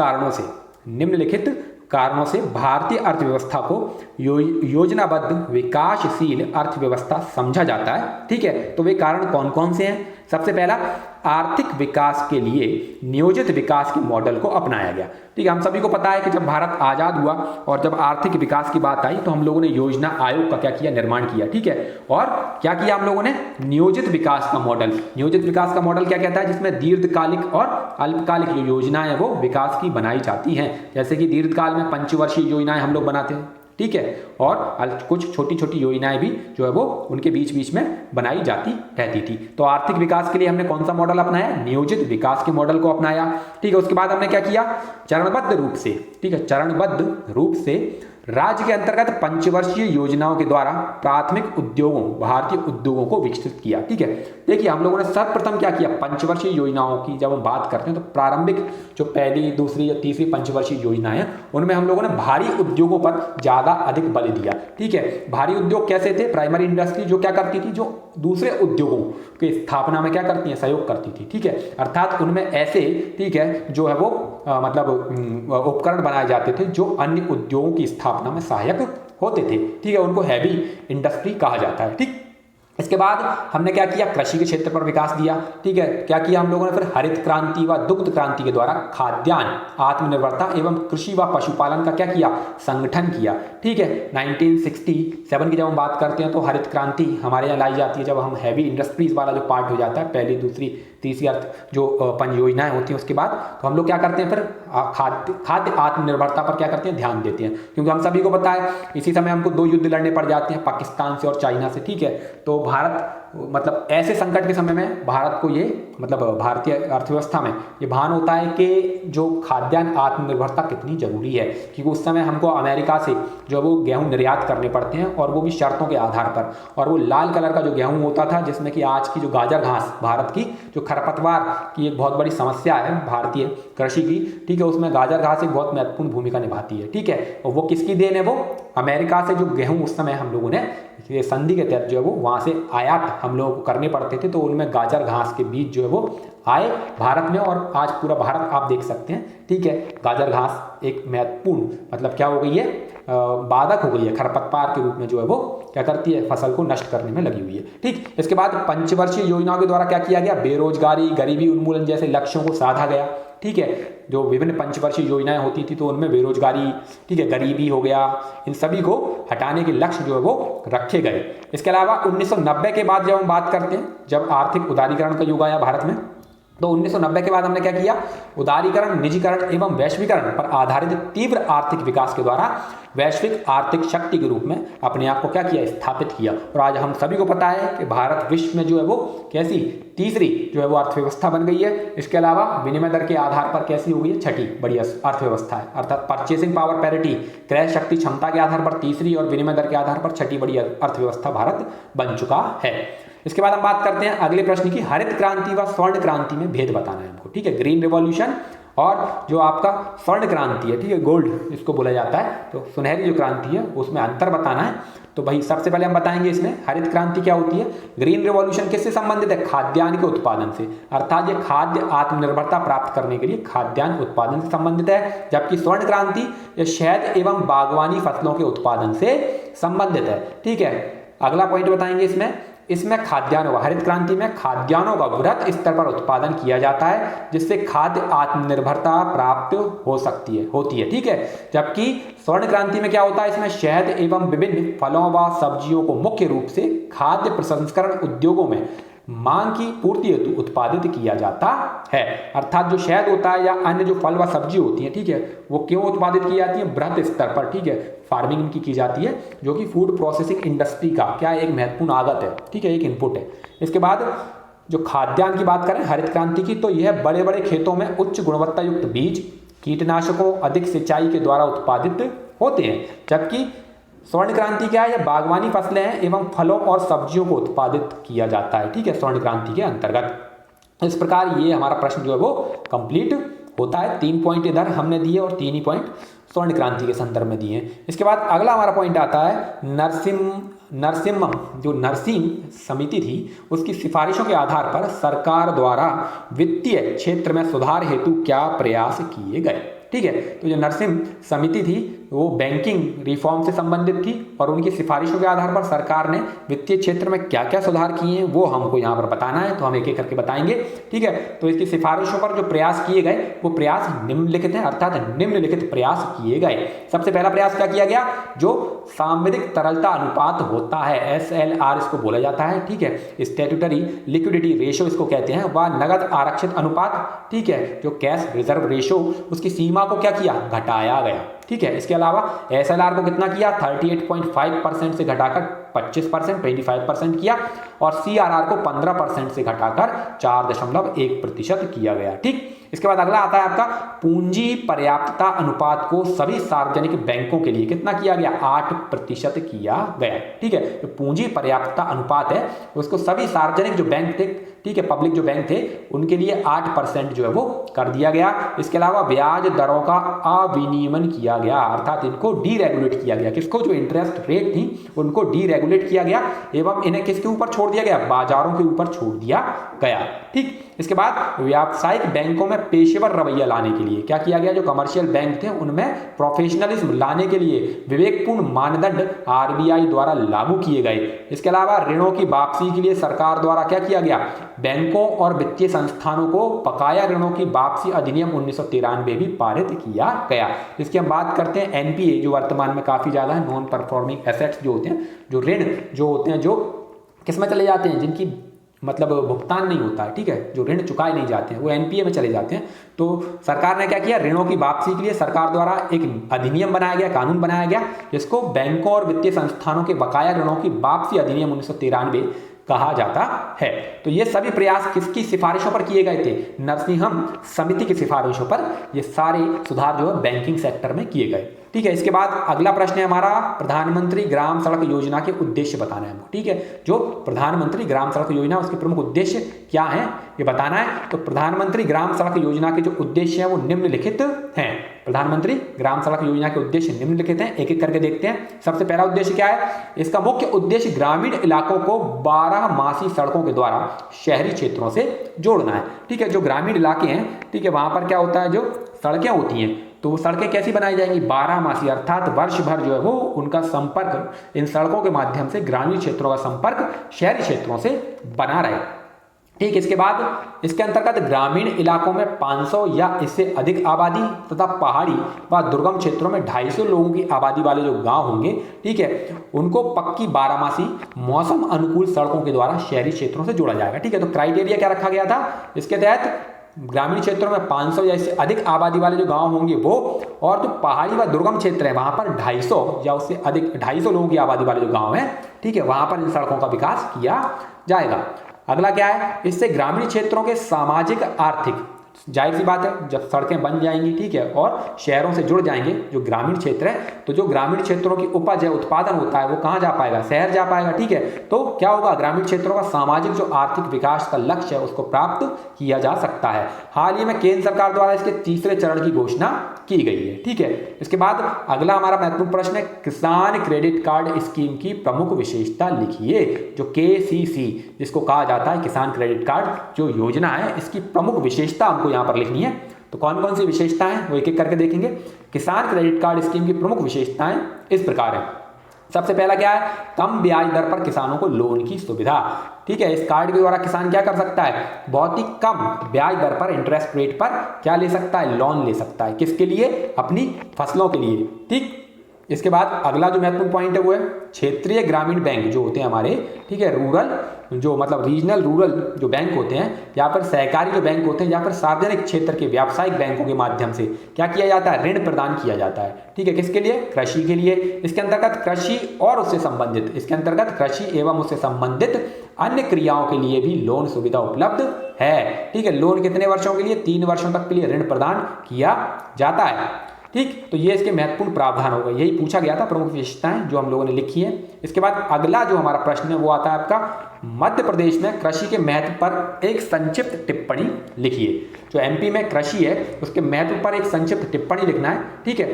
कारणों से भारतीय अर्थव्यवस्था को योजनाबद्ध विकासशील अर्थव्यवस्था समझा जाता है, ठीक है। तो वे कारण कौन कौन से हैं? सबसे पहला, आर्थिक विकास के लिए नियोजित विकास के मॉडल को अपनाया गया, ठीक है। हम सभी को पता है कि जब भारत आजाद हुआ और जब आर्थिक विकास की बात आई तो हम लोगों ने योजना आयोग का क्या किया, निर्माण किया, ठीक है। और क्या किया हम लोगों ने, नियोजित विकास का मॉडल क्या कहता है, जिसमें दीर्घकालिक और अल्पकालिक जो योजनाएं हैं वो विकास की बनाई जाती हैं। जैसे कि दीर्घकाल में पंचवर्षीय योजनाएं हम लोग बनाते हैं, ठीक है, और कुछ छोटी छोटी योजनाएं भी जो है वो उनके बीच बीच में बनाई जाती रहती थी। तो आर्थिक विकास के लिए हमने कौन सा मॉडल अपनाया, नियोजित विकास के मॉडल को अपनाया, ठीक है। उसके बाद हमने क्या किया, चरणबद्ध रूप से राज्य के अंतर्गत पंचवर्षीय योजनाओं के द्वारा प्राथमिक भारतीय उद्योगों को विकसित किया, ठीक है। देखिए हम लोगों ने सर्वप्रथम क्या किया, पंचवर्षीय योजनाओं की जब हम बात करते हैं तो प्रारंभिक जो पहली, दूसरी या तीसरी पंचवर्षीय योजनाएं हैं उनमें हम लोगों ने भारी उद्योगों पर ज्यादा अधिक बल दिया, ठीक है। भारी उद्योग कैसे थे, प्राइमरी इंडस्ट्री जो क्या करती थी, जो दूसरे उद्योगों की स्थापना में क्या करती है, सहयोग करती थी, ठीक है। अर्थात उनमें ऐसे, ठीक है, जो है वो उपकरण बनाए जाते थे जो अन्य उद्योगों की स्थापना में सहायक होते थे, ठीक है। उनको हैवी इंडस्ट्री कहा जाता है, ठीक। इसके बाद हमने क्या किया, कृषि के क्षेत्र पर विकास दिया, ठीक है। क्या किया हम लोगों ने फिर हरित क्रांति व दुग्ध क्रांति के द्वारा खाद्यान्न आत्मनिर्भरता एवं कृषि व पशुपालन का क्या किया, संगठन किया, ठीक है। 1967 की जब हम बात करते हैं तो हरित क्रांति हमारे यहाँ लाई जाती है जब हम हैवी इंडस्ट्रीज वाला जो पार्ट हो जाता है, पहली, दूसरी, तीसरी जो पंच योजनाएं होती हैं उसके बाद, तो हम लोग क्या करते हैं फिर खाद्य आत्मनिर्भरता पर क्या करते हैं, ध्यान देते हैं, क्योंकि हम सभी को पता है इसी समय हमको 2 युद्ध लड़ने पड़ जाते हैं, पाकिस्तान से और चाइना से, ठीक है। तो भारत मतलब ऐसे संकट के समय में भारत को ये मतलब भारतीय अर्थव्यवस्था में ये भान होता है कि जो खाद्यान्न आत्मनिर्भरता कितनी जरूरी है, क्योंकि उस समय हमको अमेरिका से जो वो गेहूं निर्यात करने पड़ते हैं और वो भी शर्तों के आधार पर, और वो लाल कलर का जो गेहूं होता था जिसमें कि आज की जो गाजर घास भारत की जो खरपतवार की एक बहुत बड़ी समस्या है भारतीय कृषि की, ठीक है, उसमें गाजर घास एक बहुत महत्वपूर्ण भूमिका निभाती है, ठीक है। और वो किसकी देन है, वो अमेरिका से जो गेहूं उस समय हम लोगों ने संधि के तहत जो है वो वहां से आयात हम लोगों को करने पड़ते थे, तो उनमें गाजर घास के बीज जो है वो आए भारत में, और आज पूरा भारत आप देख सकते हैं, ठीक है। गाजर घास एक महत्वपूर्ण मतलब क्या हो गई है, बाधक हो गई है, खरपतवार के रूप में जो है वो क्या करती है, फसल को नष्ट करने में लगी हुई है, ठीक। इसके बाद पंचवर्षीय योजनाओं के द्वारा क्या किया गया, बेरोजगारी गरीबी उन्मूलन जैसे लक्ष्यों को साधा गया, ठीक है। जो विभिन्न पंचवर्षीय योजनाएं होती थी तो उनमें बेरोजगारी, ठीक है, गरीबी हो गया, इन सभी को हटाने के लक्ष्य जो है वो रखे गए। इसके अलावा 1990 के बाद जब हम बात करते हैं, जब आर्थिक उदारीकरण का युग आया भारत में, तो 1990 के बाद हमने क्या किया, उदारीकरण, निजीकरण एवं वैश्वीकरण पर आधारित तीव्र आर्थिक विकास के द्वारा वैश्विक आर्थिक शक्ति के रूप में अपने आप को क्या किया, स्थापित किया। और आज हम सभी को पता है कि भारत विश्व में जो है वो कैसी तीसरी जो है वो अर्थव्यवस्था बन गई है। इसके अलावा विनिमय दर के आधार पर कैसी हो गई है, छठी बड़ी अर्थव्यवस्था है, अर्थात परचेसिंग पावर पैरिटी, क्रय शक्ति क्षमता के आधार पर तीसरी और विनिमय दर के आधार पर छठी बड़ी अर्थव्यवस्था भारत बन चुका है। इसके बाद हम बात करते हैं अगले प्रश्न की, हरित क्रांति व स्वर्ण क्रांति में भेद बताना है हमको, ठीक है। ग्रीन रिवॉल्यूशन और जो आपका स्वर्ण क्रांति है, ठीक है, गोल्ड इसको बोला जाता है, तो सुनहरी जो क्रांति है उसमें अंतर बताना है। तो भाई सबसे पहले हम बताएंगे इसमें हरित क्रांति क्या होती है। ग्रीन रिवॉल्यूशन किससे संबंधित है, खाद्यान्न के उत्पादन से, अर्थात ये खाद्य आत्मनिर्भरता प्राप्त करने के लिए खाद्यान्न उत्पादन से संबंधित है। जबकि स्वर्ण क्रांति ये शहद एवं बागवानी फसलों के उत्पादन से संबंधित है, ठीक है। अगला पॉइंट बताएंगे इसमें खाद्यान्नों का, हरित क्रांति में खाद्यान्नों का वृहत स्तर पर उत्पादन किया जाता है जिससे खाद्य आत्मनिर्भरता प्राप्त होती है, ठीक है। जबकि स्वर्ण क्रांति में क्या होता है, इसमें शहद एवं विभिन्न फलों व सब्जियों को मुख्य रूप से खाद्य प्रसंस्करण उद्योगों में मांग की पूर्ति हेतु उत्पादित किया जाता है। अर्थात जो शहद होता है या अन्य जो फल व सब्जी होती है, ठीक है, वो क्यों उत्पादित की जाती है, बृहत स्तर पर, ठीक है, फार्मिंग इनकी की जाती है, जो कि फूड प्रोसेसिंग इंडस्ट्री का क्या एक महत्वपूर्ण आगत है, ठीक है, एक इनपुट है। इसके बाद जो खाद्यान्न की बात करें हरित क्रांति की, तो यह बड़े बड़े खेतों में उच्च गुणवत्ता युक्त बीज, कीटनाशकों, अधिक सिंचाई के द्वारा उत्पादित होते हैं। जबकि स्वर्ण क्रांति क्या है, यह बागवानी फसलें हैं एवं फलों और सब्जियों को उत्पादित किया जाता है, ठीक है, स्वर्ण क्रांति के अंतर्गत। इस प्रकार ये हमारा प्रश्न जो है वो कंप्लीट होता है। 3 पॉइंट इधर हमने दिए और 3 ही पॉइंट स्वर्ण क्रांति के संदर्भ में दिए। इसके बाद अगला हमारा पॉइंट आता है नरसिम्हम जो नरसिंह समिति थी उसकी सिफारिशों के आधार पर सरकार द्वारा वित्तीय क्षेत्र में सुधार हेतु क्या प्रयास किए गए, ठीक है। तो जो नरसिम्ह समिति थी वो बैंकिंग रिफॉर्म से संबंधित थी और उनकी सिफारिशों के आधार पर सरकार ने वित्तीय क्षेत्र में क्या क्या सुधार किए हैं वो हमको यहाँ पर बताना है, तो हम एक एक करके बताएंगे, ठीक है। तो इसकी सिफारिशों पर जो प्रयास किए गए वो प्रयास निम्नलिखित हैं, अर्थात निम्नलिखित प्रयास किए गए। सबसे पहला प्रयास क्या किया गया, जो सांविधिक तरलता अनुपात होता है, SLR इसको बोला जाता है, ठीक है, स्टैट्यूटरी लिक्विडिटी रेशो इसको कहते हैं, वह नगद आरक्षित अनुपात, ठीक है, जो कैश रिजर्व रेशो, उसकी सीमा को क्या किया, घटाया गया, ठीक है। इसके अलावा SLR को कितना किया, 38.5% से घटाकर 25%, 25% किया, और CRR को 15% से घटाकर 4.1% किया गया, ठीक। इसके बाद अगला आता है आपका पूंजी पर्याप्तता अनुपात को सभी सार्वजनिक बैंकों के लिए कितना किया गया, 8% किया गया, ठीक है। तो पूंजी पर्याप्तता अनुपात है उसको सभी सार्वजनिक जो बैंक थे, ठीक है, पब्लिक जो बैंक थे उनके लिए 8% जो है वो कर दिया गया। इसके अलावा ब्याज दरों का अविनियमन किया गया, अर्थात इनको डीरेगुलेट किया गया, किसको, जो इंटरेस्ट रेट थी उनको डीरेगुलेट किया गया एवं इन्हें किसके ऊपर छोड़ दिया गया, बाजारों के ऊपर छोड़ दिया गया, ठीक। इसके बाद व्यावसायिक बैंकों में पेशेवर रवैया लाने के लिए क्या किया गया, जो कमर्शियल बैंक थे उनमें प्रोफेशनलिज्म लाने के लिए विवेकपूर्ण मानदंड RBI द्वारा लागू किए गए। इसके अलावा ऋणों की वापसी के लिए सरकार द्वारा क्या किया गया, बैंकों और वित्तीय संस्थानों को बकाया ऋणों की वापसी अधिनियम 1993 भी पारित किया गया। इसकी हम बात करते हैं NPA जो वर्तमान में काफी ज्यादा है, नॉन परफॉर्मिंग एसेट्स जो होते हैं, जो ऋण जो होते हैं जो किसमें चले जाते हैं, जिनकी मतलब भुगतान नहीं होता है, ठीक है, जो ऋण चुकाए नहीं जाते हैं वो NPA में चले जाते हैं। तो सरकार ने क्या किया, ऋणों की वापसी के लिए सरकार द्वारा एक अधिनियम बनाया गया, कानून बनाया गया, जिसको बैंकों और वित्तीय संस्थानों के बकाया ऋणों की वापसी अधिनियम 1993 कहा जाता है। तो ये सभी प्रयास किसकी सिफारिशों पर किए गए थे? नरसिंहम समिति की सिफारिशों पर ये सारे सुधार जो है बैंकिंग सेक्टर में किए गए। ठीक है, इसके बाद अगला प्रश्न है हमारा, प्रधानमंत्री ग्राम सड़क योजना के उद्देश्य बताना है हमको। ठीक है, जो प्रधानमंत्री ग्राम सड़क योजना उसके प्रमुख उद्देश्य क्या हैं ये बताना है। तो प्रधानमंत्री ग्राम सड़क योजना के जो उद्देश्य हैं वो निम्नलिखित हैं। प्रधानमंत्री ग्राम सड़क योजना के उद्देश्य निम्नलिखित हैं, एक एक करके देखते हैं। सबसे पहला उद्देश्य क्या है? इसका मुख्य उद्देश्य ग्रामीण इलाकों को 12 सड़कों के द्वारा शहरी क्षेत्रों से जोड़ना है। ठीक है, जो ग्रामीण इलाके हैं, ठीक है, वहां पर क्या होता है, जो सड़कें होती हैं तो वो सड़कें कैसी बनाई जाएंगी? 12 अर्थात वर्ष भर जो है वो उनका संपर्क इन सड़कों के माध्यम से ग्रामीण क्षेत्रों का संपर्क शहरी क्षेत्रों से बना रहे। ठीक, इसके बाद इसके अंतर्गत ग्रामीण इलाकों में 500 या इससे अधिक आबादी तथा पहाड़ी व दुर्गम क्षेत्रों में 250 लोगों की आबादी वाले जो गांव होंगे, ठीक है, उनको पक्की 12 मौसम अनुकूल सड़कों के द्वारा शहरी क्षेत्रों से जोड़ा जाएगा। ठीक है, तो क्राइटेरिया क्या रखा गया था इसके तहत? ग्रामीण क्षेत्रों में 500 या इससे अधिक आबादी वाले जो गांव होंगे वो, और जो पहाड़ी व दुर्गम क्षेत्र है वहां पर 250 या उससे अधिक 250 लोगों की आबादी वाले जो गांव हैं, ठीक है, वहां पर इन सड़कों का विकास किया जाएगा। अगला क्या है? इससे ग्रामीण क्षेत्रों के सामाजिक आर्थिक, जाहिर सी बात है जब सड़कें बन जाएंगी, ठीक है, और शहरों से जुड़ जाएंगे जो ग्रामीण क्षेत्र है, तो जो ग्रामीण क्षेत्रों की उपज है, उत्पादन होता है, वो कहाँ जा पाएगा? शहर जा पाएगा। ठीक है, तो क्या होगा? ग्रामीण क्षेत्रों का सामाजिक जो आर्थिक विकास का लक्ष्य है उसको प्राप्त किया जा सकता है। हाल ही में केंद्र सरकार द्वारा इसके तीसरे चरण की घोषणा की गई है। ठीक है, इसके बाद अगला हमारा महत्वपूर्ण प्रश्न है, किसान क्रेडिट कार्ड स्कीम की प्रमुख विशेषता लिखिए। जो KCC जिसको कहा जाता है किसान क्रेडिट कार्ड जो योजना है, इसकी प्रमुख विशेषता हमको यहाँ पर लिखनी है। तो कौन कौन सी विशेषताएं वो एक एक करके देखेंगे। किसान क्रेडिट कार्ड स्कीम की प्रमुख विशेषताएं इस प्रकार है। सबसे पहला क्या है? कम ब्याज दर पर किसानों को लोन की सुविधा। ठीक है, इस कार्ड के द्वारा किसान क्या कर सकता है? बहुत ही कम ब्याज दर पर, इंटरेस्ट रेट पर क्या ले सकता है? लोन ले सकता है। किसके लिए? अपनी फसलों के लिए। ठीक, इसके बाद अगला जो महत्वपूर्ण पॉइंट है वो है क्षेत्रीय ग्रामीण बैंक जो होते हैं हमारे, ठीक है, रूरल जो मतलब रीजनल रूरल जो बैंक होते हैं, या फिर सहकारी जो बैंक होते हैं, या फिर सार्वजनिक क्षेत्र के व्यावसायिक बैंकों के माध्यम से क्या किया जाता है? ऋण प्रदान किया जाता है। ठीक है, किसके लिए? कृषि के लिए। इसके अंतर्गत कृषि और उससे संबंधित, इसके अंतर्गत कृषि एवं उससे संबंधित अन्य क्रियाओं के लिए भी लोन सुविधा उपलब्ध है। ठीक है, लोन कितने वर्षों के लिए? 3 वर्षों तक के लिए ऋण प्रदान किया जाता है। ठीक, तो ये इसके महत्वपूर्ण प्रावधान होगा। यही पूछा गया था, प्रमुख विशेषताएं जो हम लोगों ने लिखी है। इसके बाद अगला जो हमारा प्रश्न है वो आता है आपका, मध्य प्रदेश में कृषि के महत्व पर एक संक्षिप्त टिप्पणी लिखिए। जो MP में कृषि है उसके महत्व पर एक संक्षिप्त टिप्पणी लिखना है। ठीक है,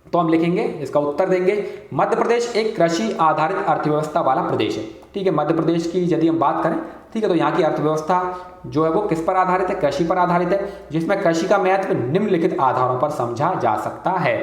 तो हम लिखेंगे, इसका उत्तर देंगे, मध्य प्रदेश एक कृषि आधारित अर्थव्यवस्था वाला प्रदेश है। ठीक है, मध्य प्रदेश की यदि हम बात करें, ठीक है, तो यहाँ की अर्थव्यवस्था जो है वो किस पर आधारित है? कृषि पर आधारित है, जिसमें कृषि का महत्व निम्नलिखित आधारों पर समझा जा सकता है।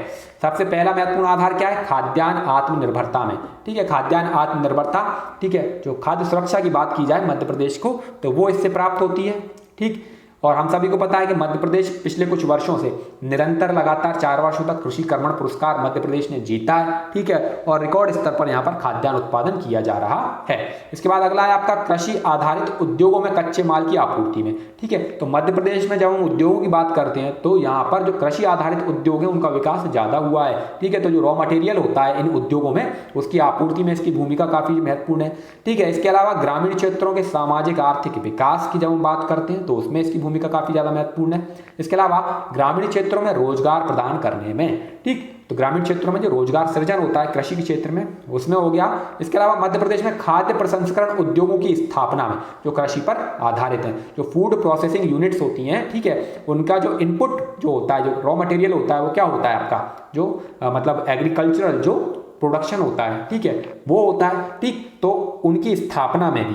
सबसे पहला महत्वपूर्ण आधार क्या है? खाद्यान्न आत्मनिर्भरता में। ठीक है, खाद्यान्न आत्मनिर्भरता, ठीक है, जो खाद्य सुरक्षा की बात की जाए मध्य प्रदेश को, तो वो इससे प्राप्त होती है। ठीक, और हम सभी को पता है कि मध्य प्रदेश पिछले कुछ वर्षों से निरंतर लगातार 4 वर्षों तक कृषि कर्मण पुरस्कार मध्य प्रदेश ने जीता है। ठीक है, और रिकॉर्ड स्तर पर यहाँ पर खाद्यान्न उत्पादन किया जा रहा है। इसके बाद अगला है आपका कृषि आधारित उद्योगों में कच्चे माल की आपूर्ति में। ठीक है, तो मध्य प्रदेश में जब हम उद्योगों की बात करते हैं तो यहाँ पर जो कृषि आधारित उद्योग है उनका विकास ज्यादा हुआ है। ठीक है, तो जो रॉ मटेरियल होता है इन उद्योगों में उसकी आपूर्ति में इसकी भूमिका काफी महत्वपूर्ण है। ठीक है, इसके अलावा ग्रामीण क्षेत्रों के सामाजिक आर्थिक विकास की जब हम बात करते हैं तो उसमें इसकी भूमिका काफी ज्यादा महत्वपूर्ण है। इसके अलावा ग्रामीण क्षेत्रों में रोजगार प्रदान करने में, ठीक, तो ग्रामीण क्षेत्रों में जो रोजगार सृजन होता है कृषि के क्षेत्र में उसमें हो गया। इसके अलावा मध्य प्रदेश में खाद्य प्रसंस्करण उद्योगों की स्थापना में जो कृषि पर आधारित है, जो फूड प्रोसेसिंग यूनिट्स होती हैं, ठीक है, उनका जो इनपुट जो होता है, जो रॉ मटेरियल होता है वो क्या होता है आपका, जो मतलब एग्रीकल्चरल जो प्रोडक्शन होता है, ठीक है, वो होता है। ठीक, तो उनकी स्थापना में भी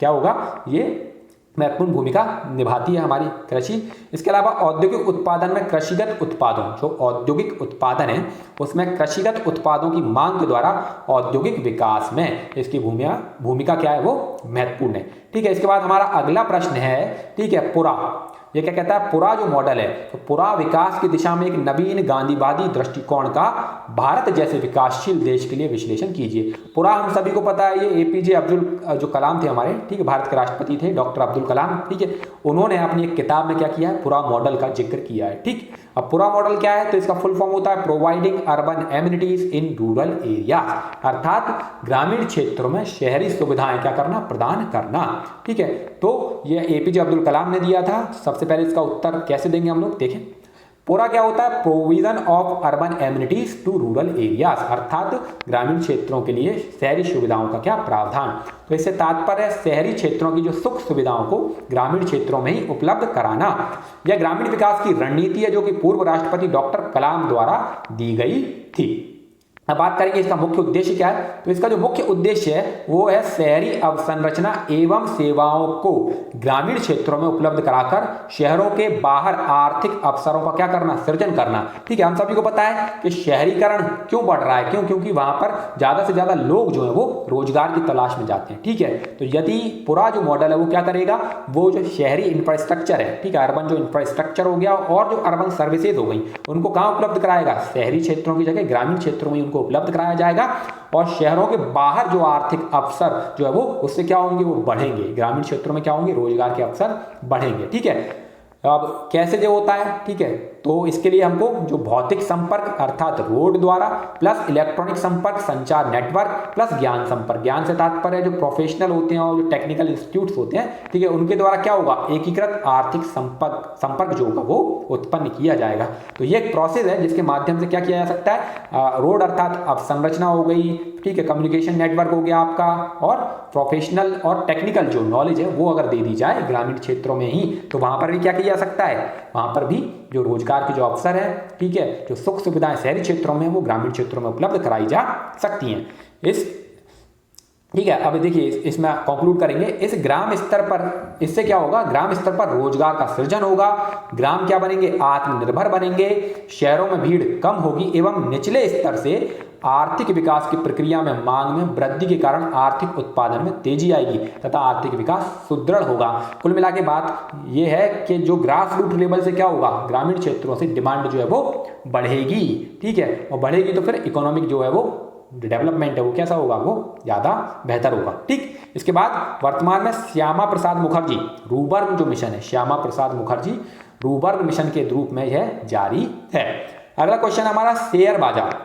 क्या होगा, ये महत्वपूर्ण भूमिका निभाती है हमारी कृषि। इसके अलावा औद्योगिक उत्पादन में कृषिगत उत्पादों, जो औद्योगिक उत्पादन है उसमें कृषिगत उत्पादों की मांग के द्वारा औद्योगिक विकास में इसकी भूमिका क्या है वो महत्वपूर्ण है। ठीक है, इसके बाद हमारा अगला प्रश्न है, ठीक है, पुरा ये क्या कहता है, पुरा जो मॉडल है, तो पुरा विकास की दिशा में एक नवीन गांधीवादी दृष्टिकोण का भारत जैसे विकासशील देश के लिए विश्लेषण कीजिए। पुरा हम सभी को पता है, ये एपीजे अब्दुल जो कलाम थे हमारे, ठीक है, भारत के राष्ट्रपति थे डॉक्टर अब्दुल कलाम, ठीक है, उन्होंने अपनी एक किताब में क्या किया है, पुरा मॉडल का जिक्र किया है। ठीक, अब पुरा मॉडल क्या है, तो इसका फुल फॉर्म होता है providing urban amenities in rural area, अर्थात ग्रामीण क्षेत्रों में शहरी सुविधाएं क्या करना, प्रदान करना। ठीक है, तो ये एपीजे अब्दुल कलाम ने दिया था। सबसे पहले इसका उत्तर कैसे देंगे हम लोग, देखें। पूरा क्या होता है, provision of urban amenities to rural areas, अर्थात ग्रामीण क्षेत्रों के लिए शहरी सुविधाओं का क्या प्रावधान। तो इससे तात्पर्य शहरी क्षेत्रों की जो सुख सुविधाओं को ग्रामीण क्षेत्रों में ही उपलब्ध कराना। यह ग्रामीण विकास की रणनीति है जो कि पूर्व राष्ट्रपति डॉक्टर कलाम द्वारा दी गई थी। अब बात करेंगे इसका मुख्य उद्देश्य क्या है, तो इसका जो मुख्य उद्देश्य है वो है शहरी अवसंरचना एवं सेवाओं को ग्रामीण क्षेत्रों में उपलब्ध कराकर शहरों के बाहर आर्थिक अवसरों का क्या करना, सृजन करना। ठीक है, हम सभी को पता है कि शहरीकरण क्यों बढ़ रहा है, क्योंकि वहां पर ज्यादा से ज्यादा लोग जो है वो रोजगार की तलाश में जाते हैं। ठीक है, तो यदि पूरा जो मॉडल है वो क्या करेगा, वो जो शहरी इंफ्रास्ट्रक्चर है, ठीक है, अर्बन जो इंफ्रास्ट्रक्चर हो गया और जो अर्बन सर्विसेज हो गई, उनको कहां उपलब्ध कराएगा, शहरी क्षेत्रों की जगह ग्रामीण क्षेत्रों में उनको उपलब्ध कराया जाएगा। और शहरों के बाहर जो आर्थिक अवसर जो है वो उससे क्या होंगे, वो बढ़ेंगे। ग्रामीण क्षेत्रों में क्या होंगे, रोजगार के अवसर बढ़ेंगे। ठीक है, अब कैसे जो होता है, ठीक है, तो इसके लिए हमको जो भौतिक संपर्क अर्थात रोड द्वारा प्लस इलेक्ट्रॉनिक संपर्क संचार नेटवर्क प्लस ज्ञान संपर्क, ज्ञान से तात्पर्य जो प्रोफेशनल होते हैं और जो टेक्निकल इंस्टीट्यूट्स होते हैं, ठीक है, उनके द्वारा क्या होगा, एकीकृत आर्थिक संपर्क जो होगा वो उत्पन्न किया जाएगा। तो ये एक प्रोसेस है जिसके माध्यम से क्या किया जा सकता है, रोड अर्थात अवसंरचना हो गई, ठीक है, कम्युनिकेशन नेटवर्क हो गया आपका, और प्रोफेशनल और टेक्निकल जो नॉलेज है वो अगर दे दी जाए ग्रामीण क्षेत्रों में ही, तो वहां पर भी क्या किया जा सकता है, वहां पर भी जो रोजगार के जो अवसर है, ठीक है, जो सुख सुविधाएं शहरी क्षेत्रों में वो ग्रामीण क्षेत्रों में उपलब्ध कराई जा सकती हैं। ठीक है, अब देखिए इसमें कंक्लूड करेंगे, इस ग्राम स्तर पर इससे क्या होगा, ग्राम स्तर पर रोजगार का सृजन होगा, ग्राम क्या बनेंगे, आत्मनिर्भर बनेंगे, शहरों में भीड़ कम होगी एवं निचले स्तर से आर्थिक विकास की प्रक्रिया में मांग में वृद्धि के कारण आर्थिक उत्पादन में तेजी आएगी तथा आर्थिक विकास सुदृढ़ होगा। कुल मिला के बात यह है कि जो ग्रास रूट लेवल से क्या होगा, ग्रामीण क्षेत्रों से डिमांड जो है वो बढ़ेगी। ठीक है, और बढ़ेगी तो फिर इकोनॉमिक जो है वो डेवलपमेंट है वो कैसा होगा, वो ज्यादा बेहतर होगा। ठीक, इसके बाद वर्तमान में श्यामा प्रसाद मुखर्जी रूबर्ग जो मिशन है, श्यामा प्रसाद मुखर्जी रूबर्ग मिशन के रूप में यह जारी है। अगला क्वेश्चन हमारा शेयर बाजार,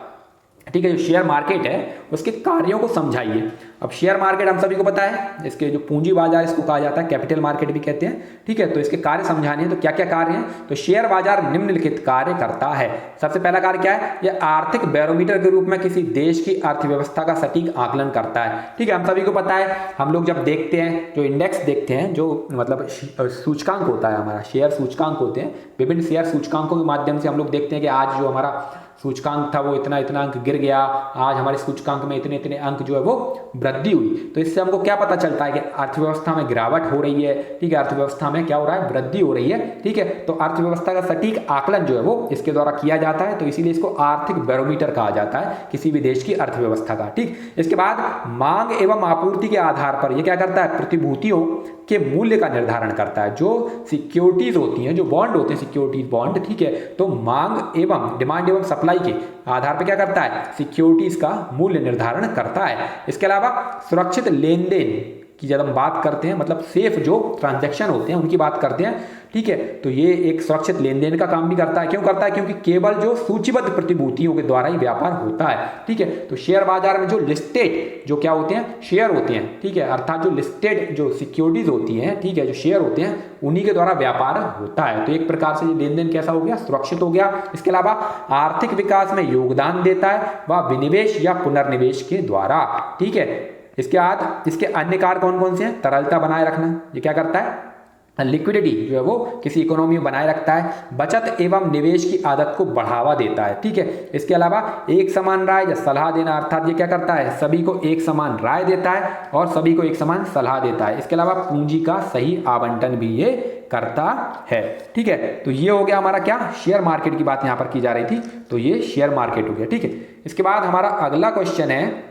ठीक है, जो शेयर मार्केट है उसके कार्यों को समझाइए। अब शेयर मार्केट हम सभी को पता है, इसके जो पूंजी बाजार इसको कहा जाता है, कैपिटल मार्केट भी कहते हैं। ठीक है, तो इसके कार्य समझाने हैं, तो क्या क्या कार्य हैं, तो शेयर बाजार निम्नलिखित कार्य करता है। सबसे पहला कार्य क्या है, यह आर्थिक बैरोमीटर के रूप में किसी देश की अर्थव्यवस्था का सटीक आकलन करता है। ठीक है, हम सभी को पता है, हम लोग जब देखते हैं जो इंडेक्स देखते हैं, जो मतलब सूचकांक होता है हमारा, शेयर सूचकांक होते हैं, विभिन्न शेयर सूचकांकों के माध्यम से हम लोग देखते हैं कि आज जो हमारा सूचकांक था वो इतना इतना अंक गिर गया, आज हमारे सूचकांक में इतने इतने अंक जो है वो वृद्धि हुई। तो इससे हमको क्या पता चलता है कि अर्थव्यवस्था में गिरावट हो रही है। ठीक है, अर्थव्यवस्था में क्या हो रहा है, वृद्धि हो रही है। ठीक है, तो अर्थव्यवस्था का सटीक आकलन जो है वो इसके द्वारा किया जाता है, तो इसीलिए इसको आर्थिक बैरोमीटर कहा जाता है किसी भी देश की अर्थव्यवस्था का। ठीक, इसके बाद मांग एवं आपूर्ति के आधार पर यह क्या करता है, प्रतिभूतियों के मूल्य का निर्धारण करता है। जो सिक्योरिटीज होती हैं, जो बॉन्ड होते हैं, सिक्योरिटीज बॉन्ड, ठीक है, तो मांग एवं डिमांड एवं सप्लाई के आधार पर क्या करता है, सिक्योरिटीज का मूल्य निर्धारण करता है। इसके अलावा सुरक्षित लेन देन की जब हम बात करते हैं, मतलब सेफ जो ट्रांजैक्शन होते हैं उनकी बात करते हैं। ठीक है, तो ये एक सुरक्षित लेन देन का काम भी करता है। क्यों करता है, क्योंकि केवल जो सूचीबद्ध प्रतिभूतियों के द्वारा ही व्यापार होता है। ठीक है, तो शेयर बाजार में जो लिस्टेड जो क्या होते हैं, शेयर होते हैं, ठीक है, अर्थात जो लिस्टेड जो सिक्योरिटीज होती हैं, ठीक है, जो शेयर होते हैं उन्हीं के द्वारा व्यापार होता है। तो एक प्रकार से ये लेन देन कैसा हो गया, सुरक्षित हो गया। इसके अलावा आर्थिक विकास में योगदान देता है वह विनिवेश या पुनर्निवेश के द्वारा। ठीक है, इसके बाद इसके अन्य कार्य कौन कौन से हैं, तरलता बनाए रखना, ये क्या करता है, लिक्विडिटी जो है वो किसी इकोनॉमी में बनाए रखता है, बचत एवं निवेश की आदत को बढ़ावा देता है। ठीक है, इसके अलावा एक समान राय या सलाह देना, अर्थात ये क्या करता है, सभी को एक समान राय देता है और सभी को एक समान सलाह देता है। इसके अलावा पूंजी का सही आवंटन भी ये करता है। ठीक है, तो ये हो गया हमारा क्या, शेयर मार्केट की बात यहाँ पर की जा रही थी, तो ये शेयर मार्केट हो गया। ठीक है, इसके बाद हमारा अगला क्वेश्चन है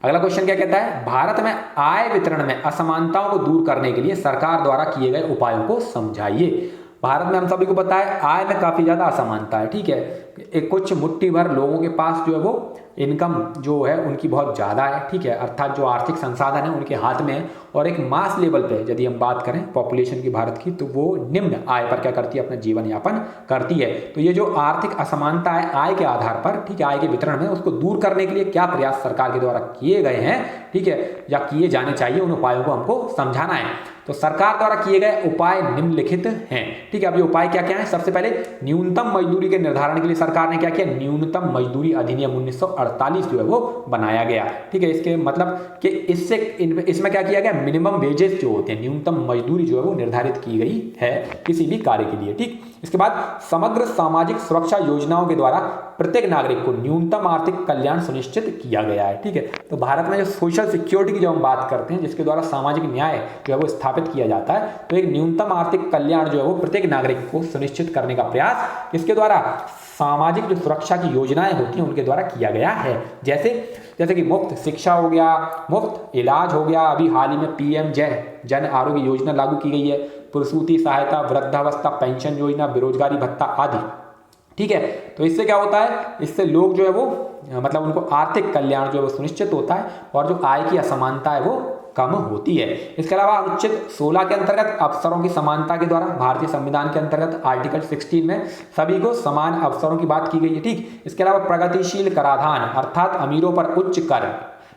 अगला क्वेश्चन क्या कहता है, भारत में आय वितरण में असमानताओं को दूर करने के लिए सरकार द्वारा किए गए उपायों को समझाइए। भारत में हम सभी को पता है आय में काफी ज्यादा असमानता है, ठीक है। कुछ मुट्ठी भर लोगों के पास जो है वो इनकम जो है उनकी बहुत ज़्यादा है, ठीक है, अर्थात जो आर्थिक संसाधन है उनके हाथ में है। और एक मास लेवल पे यदि हम बात करें पॉपुलेशन की भारत की, तो वो निम्न आय पर क्या करती है, अपना जीवन यापन करती है। तो ये जो आर्थिक असमानता है आय के आधार पर, ठीक है, आय के वितरण में, उसको दूर करने के लिए क्या प्रयास सरकार के द्वारा किए गए हैं, ठीक है, या किए जाने चाहिए, उन उपायों को हमको समझाना है। तो सरकार द्वारा किए गए उपाय निम्नलिखित हैं, ठीक है। अब ये उपाय क्या क्या है, सबसे पहले न्यूनतम मजदूरी के निर्धारण के लिए सरकार ने क्या किया, न्यूनतम मजदूरी अधिनियम 1948 जो है वो बनाया गया, ठीक है। इसके मतलब कि इसमें क्या किया गया, मिनिमम वेजेस जो होते हैं, न्यूनतम मजदूरी जो है वो निर्धारित की गई है किसी भी कार्य के लिए, ठीक। इसके बाद समग्र सामाजिक सुरक्षा योजनाओं के द्वारा प्रत्येक नागरिक को न्यूनतम आर्थिक कल्याण सुनिश्चित किया गया है, ठीक है। तो भारत में जो सोशल सिक्योरिटी की जो हम बात करते हैं, जिसके द्वारा सामाजिक न्याय जो है वो स्थापित किया जाता है, तो एक न्यूनतम आर्थिक कल्याण जो है वो प्रत्येक नागरिक को सुनिश्चित करने का प्रयास इसके द्वारा सामाजिक जो सुरक्षा की योजनाएं होती हैं उनके द्वारा किया गया है। जैसे कि मुफ्त शिक्षा हो गया, मुफ्त इलाज हो गया, अभी हाल ही में PM जन आरोग्य योजना लागू की गई है, प्रसूति सहायता, वृद्धावस्था पेंशन योजना, बेरोजगारी भत्ता आदि, ठीक है। तो इससे क्या होता है, इससे लोग जो है वो मतलब उनको आर्थिक कल्याण जो है वो सुनिश्चित होता है और जो आय की असमानता है वो कम होती है। इसके अलावा अनुच्छेद 16 के अंतर्गत अवसरों की समानता के द्वारा भारतीय संविधान के अंतर्गत आर्टिकल 16 में सभी को समान अवसरों की बात की गई है, ठीक। इसके अलावा प्रगतिशील कराधान अर्थात अमीरों पर उच्च कर,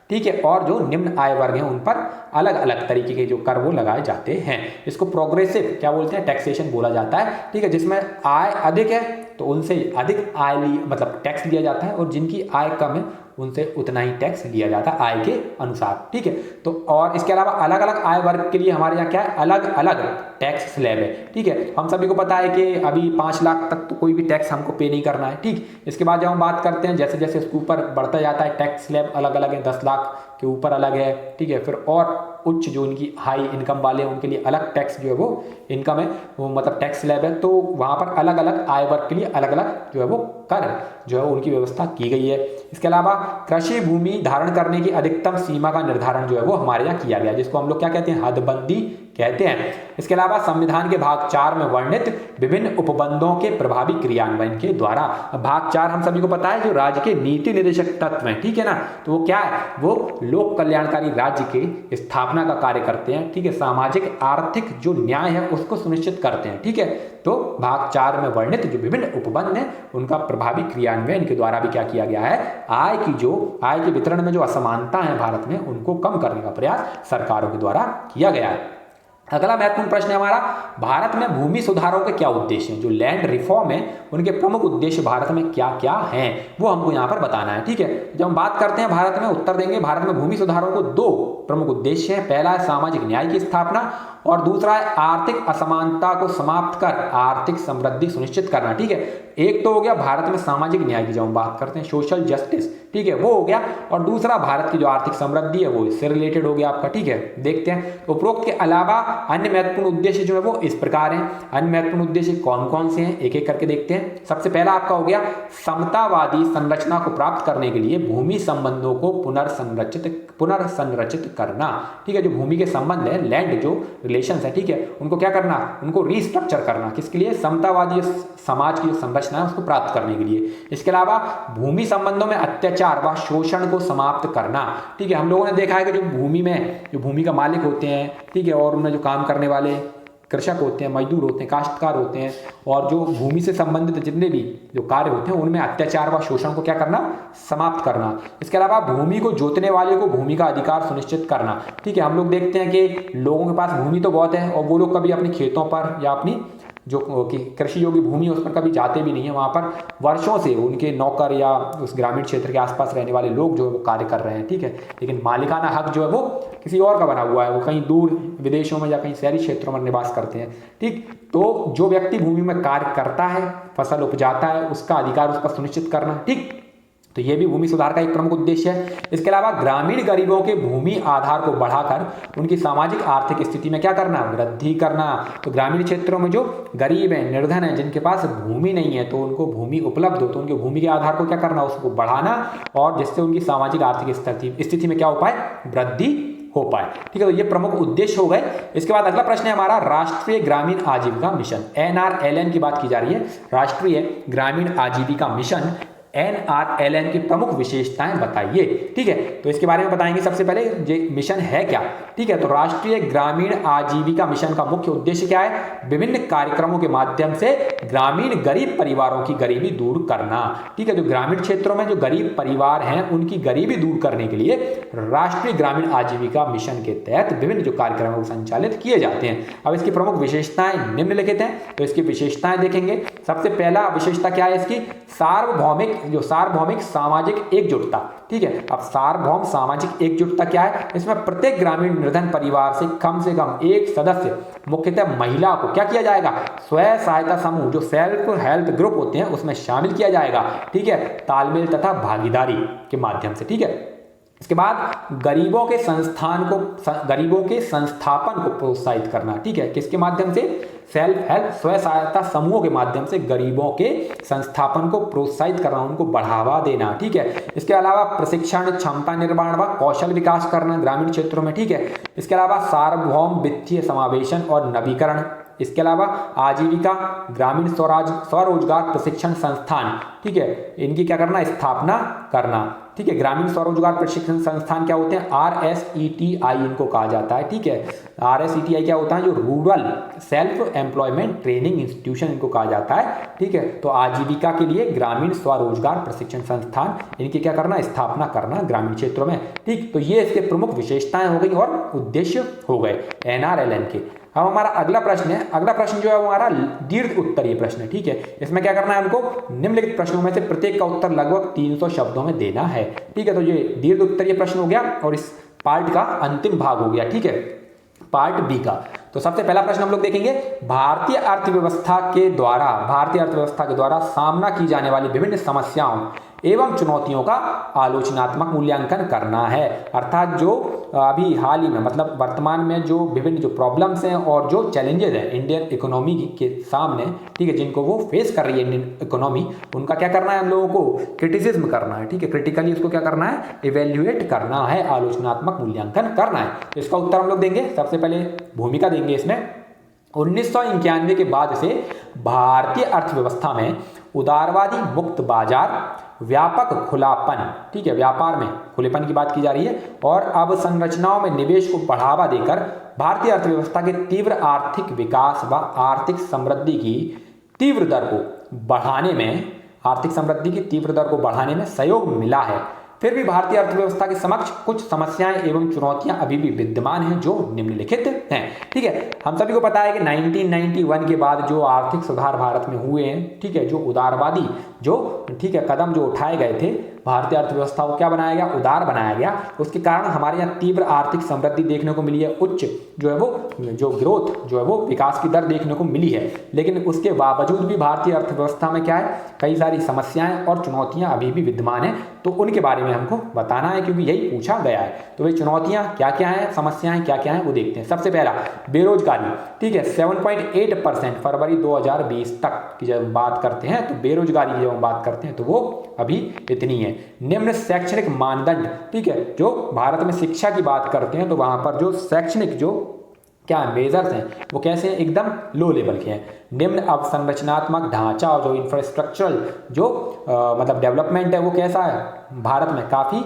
ठीक है, और जो निम्न आय वर्ग हैं उन पर अलग अलग तरीके के जो कर वो लगाए जाते हैं। इसको प्रोग्रेसिव क्या बोलते हैं, टैक्सेशन बोला जाता है, ठीक है। जिसमें आय अधिक है तो उनसे अधिक आय मतलब टैक्स लिया जाता है, और जिनकी आय कम है उनसे उतना ही टैक्स लिया जाता है आय के अनुसार, ठीक है। तो और इसके अलावा अलग अलग आय वर्ग के लिए हमारे यहाँ क्या है, अलग अलग टैक्स स्लैब है, ठीक है। हम सभी को पता है कि अभी 5 लाख तक तो कोई भी टैक्स हमको पे नहीं करना है, ठीक। इसके बाद जब हम बात करते हैं जैसे जैसे उसके ऊपर बढ़ता जाता है टैक्स स्लैब अलग अलग है, 10 लाख के ऊपर अलग है, ठीक है। फिर और उच्च जो उनकी हाई इनकम वाले हैं उनके लिए अलग टैक्स जो है वो इनकम है वो मतलब टैक्स स्लैब है। तो वहाँ पर अलग अलग आय वर्ग के लिए अलग अलग जो है वो कर जो है उनकी व्यवस्था की गई है। इसके अलावा कृषि भूमि धारण करने की अधिकतम सीमा का निर्धारण जो है वो हमारे यहाँ किया गया, जिसको हम लोग क्या कहते हैं, हदबंदी कहते हैं। इसके अलावा संविधान के भाग 4 में वर्णित विभिन्न उपबंधों के प्रभावी क्रियान्वयन के द्वारा, भाग 4 हम सभी को पता है जो राज्य के नीति निर्देशक तत्व हैं, ठीक है ना। तो वो क्या है, वो लोक कल्याणकारी राज्य के स्थापना का कार्य करते हैं, ठीक है। सामाजिक आर्थिक जो न्याय है उसको सुनिश्चित करते हैं, ठीक है। तो भाग 4 में वर्णित जो विभिन्न उपबंध हैं उनका प्रभावी क्रियान्वयन के द्वारा भी क्या किया गया है, आय के वितरण में जो असमानता है भारत में उनको कम करने का प्रयास सरकारों के द्वारा किया गया है। अगला महत्वपूर्ण प्रश्न है हमारा, भारत में भूमि सुधारों के क्या उद्देश्य हैं, जो लैंड रिफॉर्म है उनके प्रमुख उद्देश्य भारत में क्या क्या हैं वो हमको यहाँ पर बताना है, ठीक है। जब हम बात करते हैं भारत में, उत्तर देंगे भारत में भूमि सुधारों को 2 प्रमुख उद्देश्य हैं। पहला है सामाजिक न्याय की स्थापना और दूसरा है आर्थिक असमानता को समाप्त कर आर्थिक समृद्धि सुनिश्चित करना, ठीक है। एक तो हो गया भारत में सामाजिक न्याय की, जब हम बात करते हैं सोशल जस्टिस, ठीक है, वो हो गया, और दूसरा भारत की जो आर्थिक समृद्धि है वो इससे रिलेटेड हो गया आपका, ठीक है। देखते हैं उपरोक्त के अलावा अन्य महत्वपूर्ण उद्देश्य जो है वो इस प्रकार हैं। अन्य महत्वपूर्ण उद्देश्य कौन कौन से हैं एक एक करके देखते हैं। सबसे पहला आपका हो गया समतावादी संरचना को प्राप्त करने के लिए भूमि संबंधों को पुनर्संरचित करना, ठीक है। जो भूमि के संबंध है, लैंड जो रिलेशंस है, ठीक है, उनको क्या करना, उनको रीस्ट्रक्चर करना, किसके लिए, समतावादी समाज की जो संरचना है उसको प्राप्त करने के लिए। इसके अलावा भूमि संबंधों में अत्याचार व शोषण को समाप्त करना, ठीक है। हम लोगों ने देखा है कि जो भूमि का मालिक होते हैं, ठीक है, और उनमें जो काम करने वाले कृषक होते हैं, मजदूर होते हैं, काश्तकार होते हैं, और जो भूमि से संबंधित जितने भी जो कार्य होते हैं उनमें अत्याचार व शोषण को क्या करना, समाप्त करना। इसके अलावा भूमि को जोतने वाले को भूमि का अधिकार सुनिश्चित करना, ठीक है। हम लोग देखते हैं कि लोगों के पास भूमि तो बहुत है और वो लोग कभी अपने खेतों पर या अपनी जो कृषि योग्य भूमि है उस पर कभी जाते भी नहीं है। वहाँ पर वर्षों से उनके नौकर या उस ग्रामीण क्षेत्र के आसपास रहने वाले लोग जो है वो कार्य कर रहे हैं, ठीक है। लेकिन मालिकाना हक जो है वो किसी और का बना हुआ है, वो कहीं दूर विदेशों में या कहीं शहरी क्षेत्रों में निवास करते हैं, ठीक। तो जो व्यक्ति भूमि में कार्य करता है, फसल उपजाता है, उसका अधिकार उस पर सुनिश्चित करना, ठीक। तो ये भी भूमि सुधार का एक प्रमुख उद्देश्य है। इसके अलावा ग्रामीण गरीबों के भूमि आधार को बढ़ाकर उनकी सामाजिक आर्थिक स्थिति में क्या करना, वृद्धि करना। तो ग्रामीण क्षेत्रों में जो गरीब हैं, निर्धन हैं, जिनके पास भूमि नहीं है, तो उनको भूमि उपलब्ध हो, तो उनके भूमि के आधार को क्या करना, उसको बढ़ाना, और जिससे उनकी सामाजिक आर्थिक स्थिति में क्या हो पाए, वृद्धि हो पाए। ठीक है, तो ये प्रमुख उद्देश्य हो गए। इसके बाद अगला प्रश्न है हमारा राष्ट्रीय ग्रामीण आजीविका मिशन, NRLM की बात की जा रही है। राष्ट्रीय ग्रामीण आजीविका मिशन NRLM की प्रमुख विशेषताएं बताइए। ठीक है, तो इसके बारे में बताएंगे। सबसे पहले ये मिशन है क्या। ठीक है, तो राष्ट्रीय ग्रामीण आजीविका मिशन का मुख्य उद्देश्य क्या है, विभिन्न कार्यक्रमों के माध्यम से ग्रामीण गरीब परिवारों की गरीबी दूर करना। ठीक है, जो ग्रामीण क्षेत्रों में जो गरीब परिवार हैं उनकी गरीबी दूर करने के लिए राष्ट्रीय ग्रामीण आजीविका मिशन के तहत विभिन्न जो कार्यक्रम संचालित किए जाते हैं। अब इसकी प्रमुख विशेषताएं निम्नलिखित हैं, तो इसकी विशेषताएं देखेंगे। सबसे पहला विशेषता क्या है इसकी, सार्वभौमिक सामाजिक एकजुटता। ठीक है, अब सार्वभौम सामाजिक एकजुटता क्या है, इसमें प्रत्येक ग्रामीण निर्धन परिवार से कम एक सदस्य, मुख्यतः महिला को क्या किया जाएगा, स्व सहायता समूह जो सेल्फ हेल्प ग्रुप होते हैं उसमें शामिल किया जाएगा। ठीक है, तालमेल तथा भागीदारी के माध्यम से। ठीक है, इसके बाद गरीबों के संस्थापन को प्रोत्साहित करना। ठीक है, किसके माध्यम से, सेल्फ हेल्प स्व सहायता समूहों के माध्यम से गरीबों के संस्थापन को प्रोत्साहित करना, उनको बढ़ावा देना। ठीक है, इसके अलावा प्रशिक्षण, क्षमता निर्माण व कौशल विकास करना ग्रामीण क्षेत्रों में। ठीक है, इसके अलावा सार्वभौम वित्तीय समावेशन और नवीकरण। इसके अलावा आजीविका ग्रामीण स्वरोजगार प्रशिक्षण संस्थान। ठीक है, इनकी क्या करना, स्थापना करना। ठीक है, ग्रामीण स्वरोजगार प्रशिक्षण संस्थान क्या होते हैं, RSETI इनको कहा जाता है। ठीक है, RSETI क्या होता है, जो rural self employment training institution इनको कहा जाता है। ठीक है, तो आजीविका के लिए ग्रामीण स्वरोजगार प्रशिक्षण संस्थान, इनकी क्या करना, स्थापना करना ग्रामीण क्षेत्रों में। ठीक, तो ये इसके प्रमुख विशेषताएं हो गई और उद्देश्य हो गए NRLM के। अब हमारा अगला प्रश्न है, अगला प्रश्न जो है हमारा दीर्घ उत्तरीय प्रश्न है। ठीक है, इसमें क्या करना है हमको, निम्नलिखित प्रश्नों में से प्रत्येक का उत्तर लगभग 300 शब्दों में देना है। ठीक है, तो ये दीर्घ उत्तरीय प्रश्न हो गया और इस पार्ट का अंतिम भाग हो गया। ठीक है, पार्ट बी का। तो सबसे पहला प्रश्न हम लोग देखेंगे, भारतीय अर्थव्यवस्था के द्वारा सामना की जाने वाली विभिन्न समस्याओं एवं चुनौतियों का आलोचनात्मक मूल्यांकन करना है। अर्थात जो अभी हाल ही में, मतलब वर्तमान में जो विभिन्न जो प्रॉब्लम्स हैं और जो चैलेंजेस हैं इंडियन इकोनॉमी के सामने, ठीक है, जिनको वो फेस कर रही है इंडियन इकोनॉमी, उनका क्या करना है, हम लोगों को क्रिटिसिज्म करना है। ठीक है, क्रिटिकली उसको क्या करना है, इवेल्युएट करना है, आलोचनात्मक मूल्यांकन करना है। तो इसका उत्तर हम लोग देंगे। सबसे पहले भूमिका देंगे इसमें। 1991 के बाद से भारतीय अर्थव्यवस्था में उदारवादी मुक्त बाजार, व्यापक खुलापन, ठीक है, व्यापार में खुलेपन की बात की जा रही है, और अब संरचनाओं में निवेश को बढ़ावा देकर भारतीय अर्थव्यवस्था के तीव्र आर्थिक विकास व आर्थिक समृद्धि की तीव्र दर को बढ़ाने में सहयोग मिला है। फिर भी भारतीय अर्थव्यवस्था के समक्ष कुछ समस्याएं एवं चुनौतियां अभी भी विद्यमान हैं जो निम्नलिखित हैं। ठीक है, हम सभी को पता है कि 1991 के बाद जो आर्थिक सुधार भारत में हुए हैं, ठीक है, जो उदारवादी ठीक है कदम जो उठाए गए थे, भारतीय अर्थव्यवस्था को क्या बनाया गया, उदार बनाया गया। उसके कारण हमारे यहाँ तीव्र आर्थिक समृद्धि देखने को मिली है, उच्च जो है वो जो ग्रोथ जो है वो विकास की दर देखने को मिली है। लेकिन उसके बावजूद भी भारतीय अर्थव्यवस्था में क्या है, कई सारी समस्याएं और चुनौतियां अभी भी विद्यमान है, तो उनके बारे में हमको बताना है क्योंकि यही पूछा गया है। तो वे चुनौतियां क्या क्या हैं, समस्याएं क्या क्या हैं, वो देखते हैं। सबसे पहला बेरोजगारी। ठीक है, 7.8% फरवरी 2020 तक की जब बात करते हैं, तो बेरोजगारी की जब हम बात करते हैं तो वो अभी इतनी है। निम्न शैक्षणिक मानदंड, ठीक है, जो भारत में शिक्षा की बात करते हैं तो वहां पर जो शैक्षणिक जो क्या मेजर्स हैं वो कैसे हैं, एकदम लो लेवल के हैं। निम्न अवसंरचनात्मक ढांचा और जो इंफ्रास्ट्रक्चरल जो मतलब डेवलपमेंट है वो कैसा है, भारत में काफी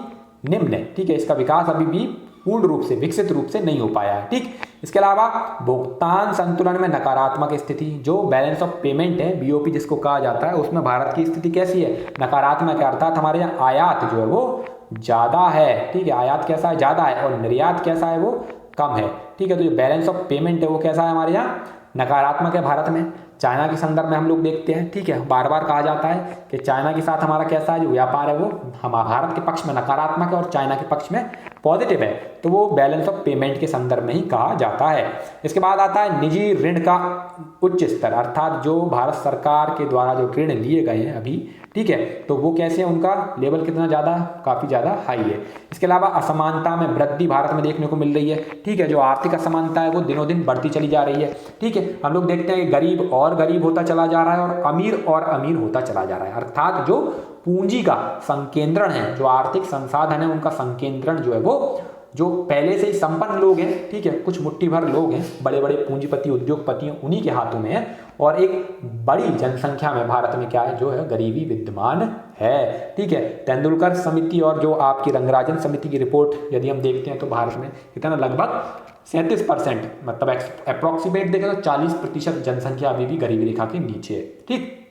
निम्न है। ठीक है, इसका विकास अभी भी पूर्ण रूप से विकसित रूप से नहीं हो पाया है। ठीक, इसके अलावा भुगतान संतुलन में नकारात्मक स्थिति, जो बैलेंस ऑफ पेमेंट है, BOP जिसको कहा जाता है, उसमें भारत की स्थिति कैसी है, नकारात्मक है। अर्थात हमारे यहाँ आयात जो है वो ज्यादा है। ठीक है, आयात कैसा है, ज्यादा है, और निर्यात कैसा है, वो कम है। ठीक है, तो जो बैलेंस ऑफ पेमेंट है वो कैसा है, हमारे यहाँ नकारात्मक है भारत में। चाइना के संदर्भ में हम लोग देखते हैं, ठीक है, बार बार कहा जाता है कि चाइना के साथ हमारा कैसा है जो व्यापार है वो हमारा भारत के पक्ष में नकारात्मक है और चाइना के पक्ष में पॉजिटिव है, तो वो बैलेंस ऑफ पेमेंट के संदर्भ में ही कहा जाता है। इसके बाद आता है निजी ऋण का उच्च स्तर, अर्थात जो भारत सरकार के द्वारा जो ऋण लिए गए हैं अभी, ठीक है, तो वो कैसे है, उनका लेवल कितना ज़्यादा, काफ़ी ज़्यादा हाई है। इसके अलावा असमानता में वृद्धि भारत में देखने को मिल रही है। ठीक है, जो आर्थिक असमानता है वो दिनों दिन बढ़ती चली जा रही है। ठीक है, हम लोग देखते हैं कि गरीब और गरीब होता चला जा रहा है और अमीर होता चला जा रहा है। अर्थात जो पूंजी का संकेंद्रण है, जो आर्थिक संसाधन है, उनका संकेंद्रण जो है वो जो पहले से ही संपन्न लोग हैं, ठीक है, कुछ मुट्ठी भर लोग हैं, बड़े बड़े पूंजीपति उद्योगपति उन्हीं के हाथों में है, और एक बड़ी जनसंख्या में भारत में क्या है, जो है गरीबी विद्यमान है। ठीक है, तेंदुलकर समिति और जो आपकी रंगराजन समिति की रिपोर्ट यदि हम देखते हैं तो भारत में कितना, लगभग 37%, मतलब अप्रोक्सीमेट देखें तो 40% जनसंख्या अभी भी गरीबी रेखा के नीचे है। ठीक,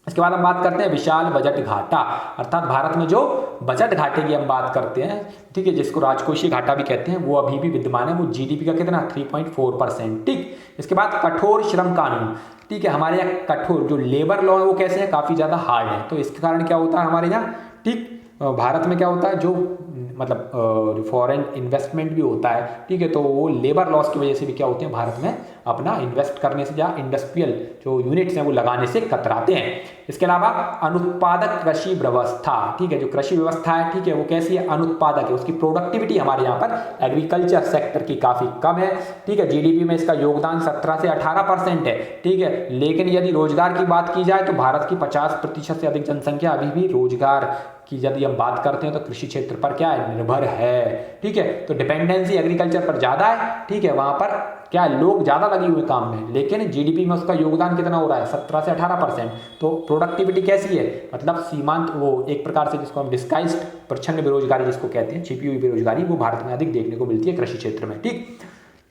इसके बाद हम बात करते हैं विशाल बजट घाटा, अर्थात भारत में जो बजट घाटे की हम बात करते हैं, ठीक है, जिसको राजकोषीय घाटा भी कहते हैं, वो अभी भी विद्यमान है। वो जीडीपी का कितना, 3.4%। ठीक, इसके बाद कठोर श्रम कानून, ठीक है, हमारे यहाँ कठोर जो लेबर लॉ है वो कैसे है, काफ़ी ज़्यादा हार्ड है। तो इसके कारण क्या होता है हमारे यहाँ, ठीक, भारत में क्या होता है, जो मतलब फॉरेन इन्वेस्टमेंट भी होता है, ठीक है, तो वो लेबर लॉस की वजह से भी क्या होते हैं, भारत में अपना इन्वेस्ट करने से या इंडस्ट्रियल जो यूनिट्स हैं वो लगाने से कतराते हैं। इसके अलावा अनुत्पादक कृषि व्यवस्था, ठीक है, जो कृषि व्यवस्था है, ठीक है, वो कैसी है, अनुत्पादक है, उसकी प्रोडक्टिविटी हमारे यहाँ पर एग्रीकल्चर सेक्टर की काफ़ी कम है। ठीक है, जीडीपी में इसका योगदान 17 से 18% है। ठीक है, लेकिन यदि रोजगार की बात की जाए तो भारत की 50% से अधिक जनसंख्या अभी भी रोजगार की यदि हम बात करते हैं तो कृषि क्षेत्र पर क्या है, निर्भर है। ठीक है, तो डिपेंडेंसी एग्रीकल्चर पर ज़्यादा है। ठीक है, वहाँ पर क्या लोग ज़्यादा लगे हुए काम में, लेकिन जीडीपी में उसका योगदान कितना हो रहा है, 17 से 18%। तो प्रोडक्टिविटी कैसी है, मतलब सीमांत, वो एक प्रकार से जिसको हम डिस्गाइज्ड प्रच्छन्न बेरोजगारी जिसको कहते हैं, छिपी हुई बेरोजगारी, वो भारत में अधिक देखने को मिलती है कृषि क्षेत्र में। ठीक,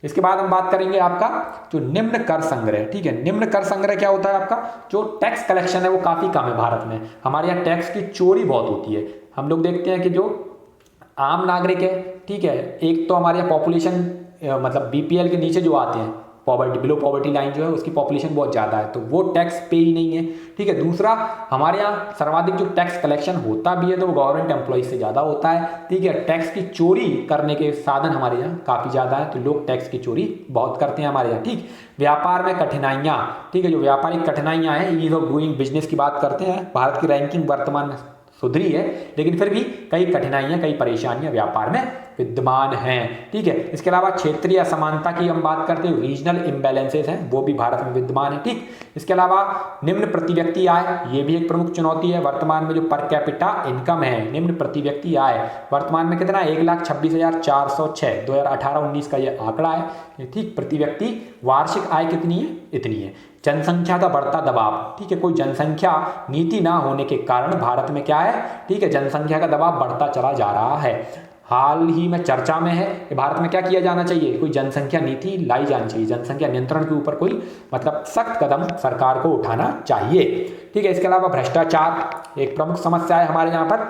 इसके बाद हम बात करेंगे आपका जो निम्न कर संग्रह। ठीक है, निम्न कर संग्रह क्या होता है, आपका जो टैक्स कलेक्शन है वो काफ़ी कम है भारत में। हमारे यहाँ टैक्स की चोरी बहुत होती है। हम लोग देखते हैं कि जो आम नागरिक है, ठीक है, एक तो हमारे यहाँ पॉपुलेशन मतलब बीपीएल के नीचे जो आते हैं, पॉवर्टी बिलो पॉवर्टी लाइन जो है उसकी पॉपुलेशन बहुत ज़्यादा है, तो वो टैक्स पे ही नहीं है। ठीक है, दूसरा हमारे यहाँ सर्वाधिक जो टैक्स कलेक्शन होता भी है तो वो गवर्नमेंट एम्प्लॉइज से ज़्यादा होता है। ठीक है, टैक्स की चोरी करने के साधन हमारे यहाँ काफ़ी ज़्यादा है, तो लोग टैक्स की चोरी बहुत करते हैं हमारे यहाँ। ठीक, व्यापार में कठिनाइयाँ, ठीक है, जो व्यापारिक कठिनाइयाँ हैं, ईज ऑफ डूइंग बिजनेस की बात करते हैं, भारत की रैंकिंग वर्तमान में सुधरी है, लेकिन फिर भी कई कठिनाइयाँ, कई परेशानियाँ व्यापार में विद्यमान हैं। ठीक है, इसके अलावा क्षेत्रीय असमानता की हम बात करते हैं, रीजनल इम्बैलेंसेस हैं, वो भी भारत में विद्यमान है। ठीक, इसके अलावा निम्न प्रति व्यक्ति आय, ये भी एक प्रमुख चुनौती है। वर्तमान में जो पर कैपिटा इनकम है, निम्न प्रति व्यक्ति आय वर्तमान में कितना, 1,26,406, 2018-19 का ये आंकड़ा है। ठीक, प्रति व्यक्ति वार्षिक आय कितनी है, इतनी है। जनसंख्या का बढ़ता दबाव, ठीक है, कोई जनसंख्या नीति ना होने के कारण भारत में क्या है, ठीक है, जनसंख्या का दबाव बढ़ता चला जा रहा है। हाल ही में चर्चा में है कि भारत में क्या किया जाना चाहिए, कोई जनसंख्या नीति लाई जानी चाहिए, जनसंख्या नियंत्रण के ऊपर कोई मतलब सख्त कदम सरकार को उठाना चाहिए। ठीक है, इसके अलावा भ्रष्टाचार एक प्रमुख समस्या है हमारे यहाँ पर।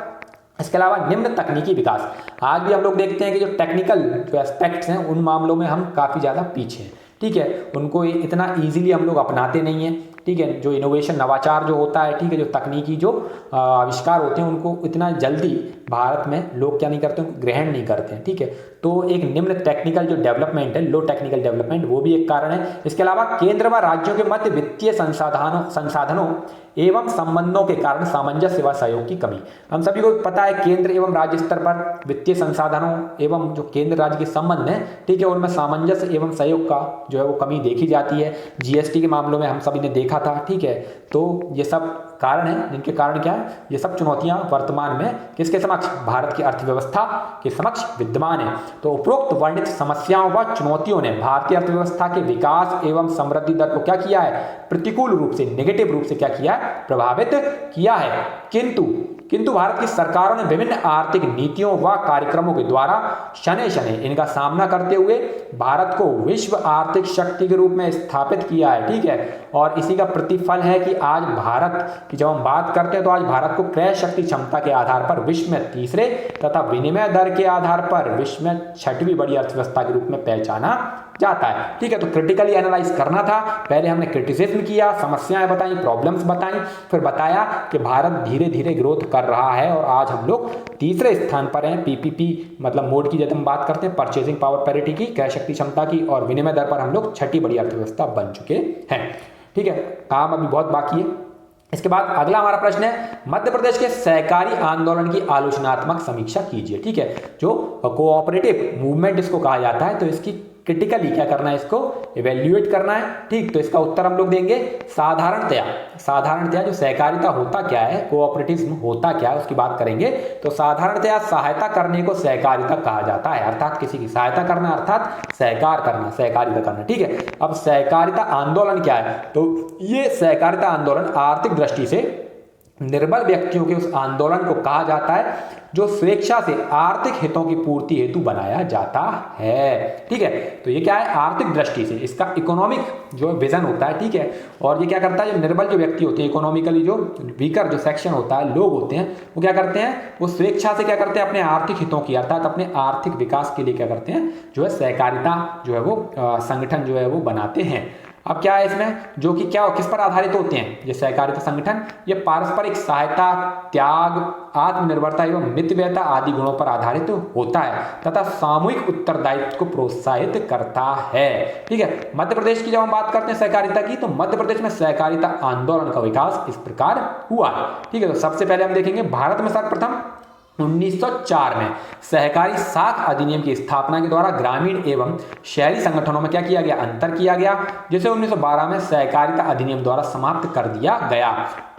इसके अलावा निम्न तकनीकी विकास, आज भी हम लोग देखते हैं कि जो टेक्निकल जो एस्पेक्ट्स हैं उन मामलों में हम काफ़ी ज़्यादा पीछे हैं। ठीक है, उनको इतना ईजिली हम लोग अपनाते नहीं हैं। ठीक है, जो इनोवेशन नवाचार जो होता है, ठीक है, जो तकनीकी जो आविष्कार होते हैं उनको इतना जल्दी भारत में लोग क्या नहीं करते, उनको ग्रहण नहीं करते हैं। ठीक है, तो एक निम्न टेक्निकल जो डेवलपमेंट है, लो टेक्निकल डेवलपमेंट, वो भी एक कारण है। इसके अलावा केंद्र व राज्यों के मध्य वित्तीय संसाधनों एवं संबंधों के कारण सामंजस्य व सहयोग की कमी। हम सभी को पता है केंद्र एवं राज्य स्तर पर वित्तीय संसाधनों एवं जो केंद्र राज्य के संबंध है, ठीक है, उनमें सामंजस्य एवं सहयोग का जो है वो कमी देखी जाती है। जीएसटी के मामलों में हम सभी ने देखा था। ठीक है, तो ये सब कारण है जिनके कारण क्या है, ये सब चुनौतियां वर्तमान में किसके समक्ष, भारत की अर्थव्यवस्था के समक्ष विद्यमान है। तो उपरोक्त वर्णित समस्याओं व चुनौतियों ने भारतीय अर्थव्यवस्था के विकास एवं समृद्धि दर को क्या किया है, प्रतिकूल रूप से, नेगेटिव रूप से क्या किया है, प्रभावित किया है। किंतु भारत की सरकारों ने विभिन्न आर्थिक नीतियों व कार्यक्रमों के द्वारा शनै शनै इनका सामना करते हुए भारत को विश्व आर्थिक शक्ति के रूप में स्थापित किया है। ठीक है, और इसी का प्रतिफल है कि आज भारत की जब हम बात करते हैं तो आज भारत को क्रय शक्ति क्षमता के आधार पर विश्व में तीसरे तथा विनिमय दर के आधार पर विश्व में 6वीं बड़ी अर्थव्यवस्था के रूप में पहचाना जाता है। ठीक है, तो क्रिटिकली एनालाइज करना था। पहले हमने क्रिटिसिज्म किया, समस्याएं बताई, प्रॉब्लम्स बताई, फिर बताया कि भारत धीरे धीरे ग्रोथ कर रहा है और आज हम लोग तीसरे स्थान पर हैं। पीपीपी मतलब मोड की जब हम बात करते हैं, परचेजिंग पावर पैरिटी की, क्रय शक्ति क्षमता की, और विनिमय दर पर हम लोग 6ठी बड़ी अर्थव्यवस्था बन चुके हैं। ठीक है, काम अभी बहुत बाकी है। इसके बाद अगला हमारा प्रश्न है, मध्य प्रदेश के सहकारी आंदोलन की आलोचनात्मक समीक्षा कीजिए। ठीक है, जो कोऑपरेटिव मूवमेंट इसको कहा जाता है, तो इसकी क्रिटिकली क्या करना है, इसको इवेल्युएट करना है। ठीक, तो इसका उत्तर हम लोग देंगे साधारणतया। साधारणतया जो सहकारिता होता क्या है, कोऑपरेटिज्म होता क्या है, उसकी बात करेंगे। तो साधारणतया सहायता करने को सहकारिता कहा जाता है, अर्थात किसी की सहायता करना, अर्थात सहकार करना, सहकारिता करना। ठीक है, अब सहकारिता आंदोलन क्या है, तो ये सहकारिता आंदोलन आर्थिक दृष्टि से निर्बल व्यक्तियों के उस आंदोलन को कहा जाता है जो स्वेच्छा से आर्थिक हितों की पूर्ति हेतु बनाया जाता है। ठीक है, तो ये क्या है, आर्थिक दृष्टि से, इसका इकोनॉमिक जो विजन होता है। ठीक है, और ये क्या करता है, जो निर्बल जो व्यक्ति होते हैं, इकोनॉमिकली जो वीकर जो सेक्शन होता है, लोग होते हैं, वो क्या करते हैं, वो स्वेच्छा से क्या करते हैं, अपने आर्थिक हितों की, अर्थात अपने आर्थिक विकास के लिए क्या करते हैं, जो है सहकारिता जो है वो संगठन जो है वो बनाते हैं। अब क्या है इसमें, जो कि क्या किस पर आधारित होते हैं ये सहकारिता संगठन, ये पारस्परिक सहायता, त्याग, आत्मनिर्भरता एवं मितव्ययता आदि गुणों पर आधारित होता है तथा सामूहिक उत्तरदायित्व को प्रोत्साहित करता है। ठीक है, मध्य प्रदेश की जब हम बात करते हैं सहकारिता की, तो मध्य प्रदेश में सहकारिता आंदोलन का विकास इस प्रकार हुआ है। ठीक है, तो सबसे पहले हम देखेंगे भारत में सर्वप्रथम 1904 में सहकारी साख अधिनियम की स्थापना के द्वारा ग्रामीण एवं शहरी संगठनों में क्या किया गया, अंतर किया गया, जिसे 1912 में सहकारिता अधिनियम द्वारा समाप्त कर दिया गया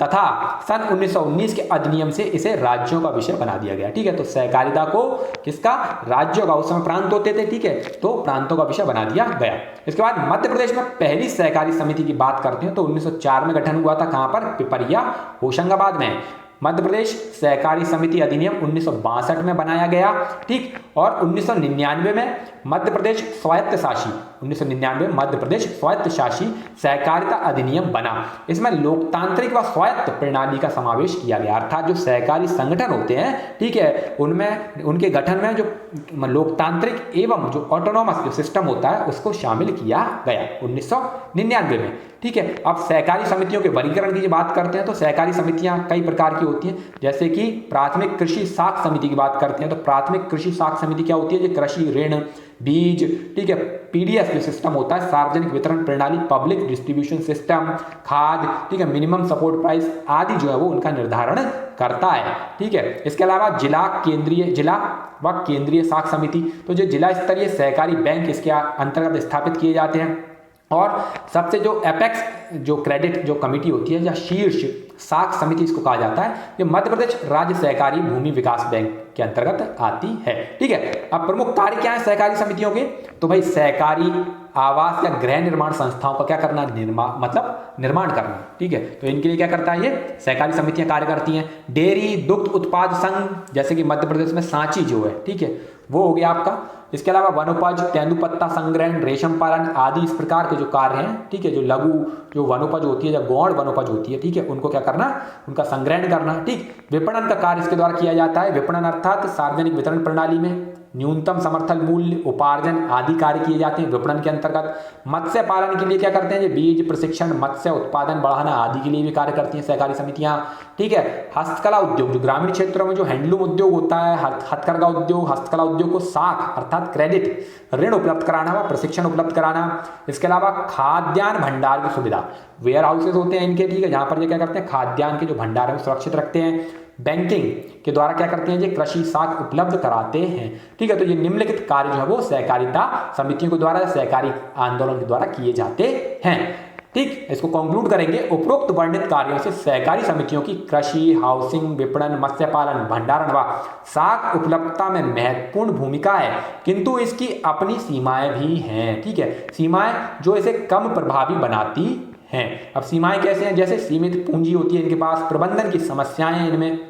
तथा सन 1919 के अधिनियम से इसे राज्यों का विषय बना दिया गया। ठीक है, तो सहकारिता को किसका, राज्यों का, उस समय प्रांत होते थे। ठीक है, तो प्रांतों का विषय बना दिया गया। इसके बाद मध्य प्रदेश में पहली सहकारी समिति की बात करते हैं तो 1904 में गठन हुआ था, कहां पर, पिपरिया होशंगाबाद में। मध्य प्रदेश सहकारी समिति अधिनियम 1962 में बनाया गया। ठीक, और 1999 में मध्य प्रदेश स्वायत्त शासी 1999 मध्य प्रदेश स्वायत्त शासी सहकारिता अधिनियम बना। इसमें लोकतांत्रिक व स्वायत्त प्रणाली का समावेश किया गया, अर्थात जो सहकारी संगठन होते हैं, ठीक है, उनमें उनके गठन में जो लोकतांत्रिक एवं जो ऑटोनॉमस जो सिस्टम होता है उसको शामिल किया गया 1999 में। ठीक है, अब सहकारी समितियों के वर्गीकरण की बात करते हैं तो सहकारी समितियां कई प्रकार की होती हैं, जैसे कि प्राथमिक कृषि साख समिति की बात करते हैं तो प्राथमिक कृषि साख समिति क्या होती है, जो कृषि ऋण, बीज, ठीक है, पीडीएस जो सिस्टम होता है, सार्वजनिक वितरण प्रणाली, पब्लिक डिस्ट्रीब्यूशन सिस्टम, खाद, ठीक है, मिनिमम सपोर्ट प्राइस आदि जो है वो उनका निर्धारण करता है। ठीक है, इसके अलावा जिला व केंद्रीय साख समिति, तो जो जिला स्तरीय सहकारी बैंक इसके अंतर्गत स्थापित किए जाते हैं। और सबसे जो एपेक्स जो क्रेडिट जो कमेटी होती है या शीर्ष साख समिति इसको कहा जाता है, ये मध्य प्रदेश राज्य सहकारी भूमि विकास बैंक के अंतर्गत आती है। ठीक है, अब प्रमुख कार्य क्या है सहकारी समितियों के, तो भाई सहकारी आवास या गृह निर्माण संस्थाओं का क्या करना, निर्माण करना। ठीक है, तो इनके लिए क्या करता है, ये सहकारी समितियां कार्य करती हैं। डेयरी दुग्ध उत्पाद संघ, जैसे कि मध्य प्रदेश में सांची जो है, ठीक है, वो हो गया आपका। इसके अलावा वनोपज, तेंदुपत्ता संग्रहण, रेशम पालन आदि इस प्रकार के जो कार्य हैं, ठीक है, जो लघु जो वनोपज होती है या गौण वनोपज होती है, ठीक है, उनको क्या करना, उनका संग्रहण करना। ठीक, विपणन का कार्य इसके द्वारा किया जाता है। विपणन अर्थात सार्वजनिक वितरण प्रणाली में न्यूनतम समर्थन मूल्य, उपार्जन आदि कार्य किए जाते हैं विपणन के अंतर्गत। मत्स्य पालन के लिए क्या करते हैं, ये बीज प्रशिक्षण, मत्स्य उत्पादन बढ़ाना आदि के लिए भी कार्य करती हैं सहकारी समितियां। ठीक है, हस्तकला उद्योग, जो ग्रामीण क्षेत्रों में जो हैंडलूम उद्योग होता है, हथकरघा उद्योग, हस्तकला उद्योग को साख अर्थात क्रेडिट ऋण उपलब्ध कराना व प्रशिक्षण उपलब्ध कराना। इसके अलावा खाद्यान्न भंडार की सुविधा, वेयर हाउसेज होते हैं इनके, ठीक है, जहां पर ये क्या करते हैं, खाद्यान्न के जो भंडार है सुरक्षित रखते हैं। बैंकिंग के द्वारा क्या करते हैं, ये कृषि साख उपलब्ध कराते हैं। ठीक है, तो ये निम्नलिखित कार्य जो है वो सहकारिता समितियों के द्वारा, सहकारी आंदोलन के द्वारा किए जाते हैं। ठीक, इसको कंक्लूड करेंगे। उपरोक्त वर्णित कार्यों से सहकारी समितियों की कृषि, हाउसिंग, विपणन, मत्स्य पालन, भंडारण व साख उपलब्धता में महत्वपूर्ण भूमिका है, किंतु इसकी अपनी सीमाएं भी हैं। ठीक है, सीमाएं जो इसे कम प्रभावी बनाती हैं। अब सीमाएं कैसे हैं, जैसे सीमित पूंजी होती है इनके पास, प्रबंधन की समस्याएं, इनमें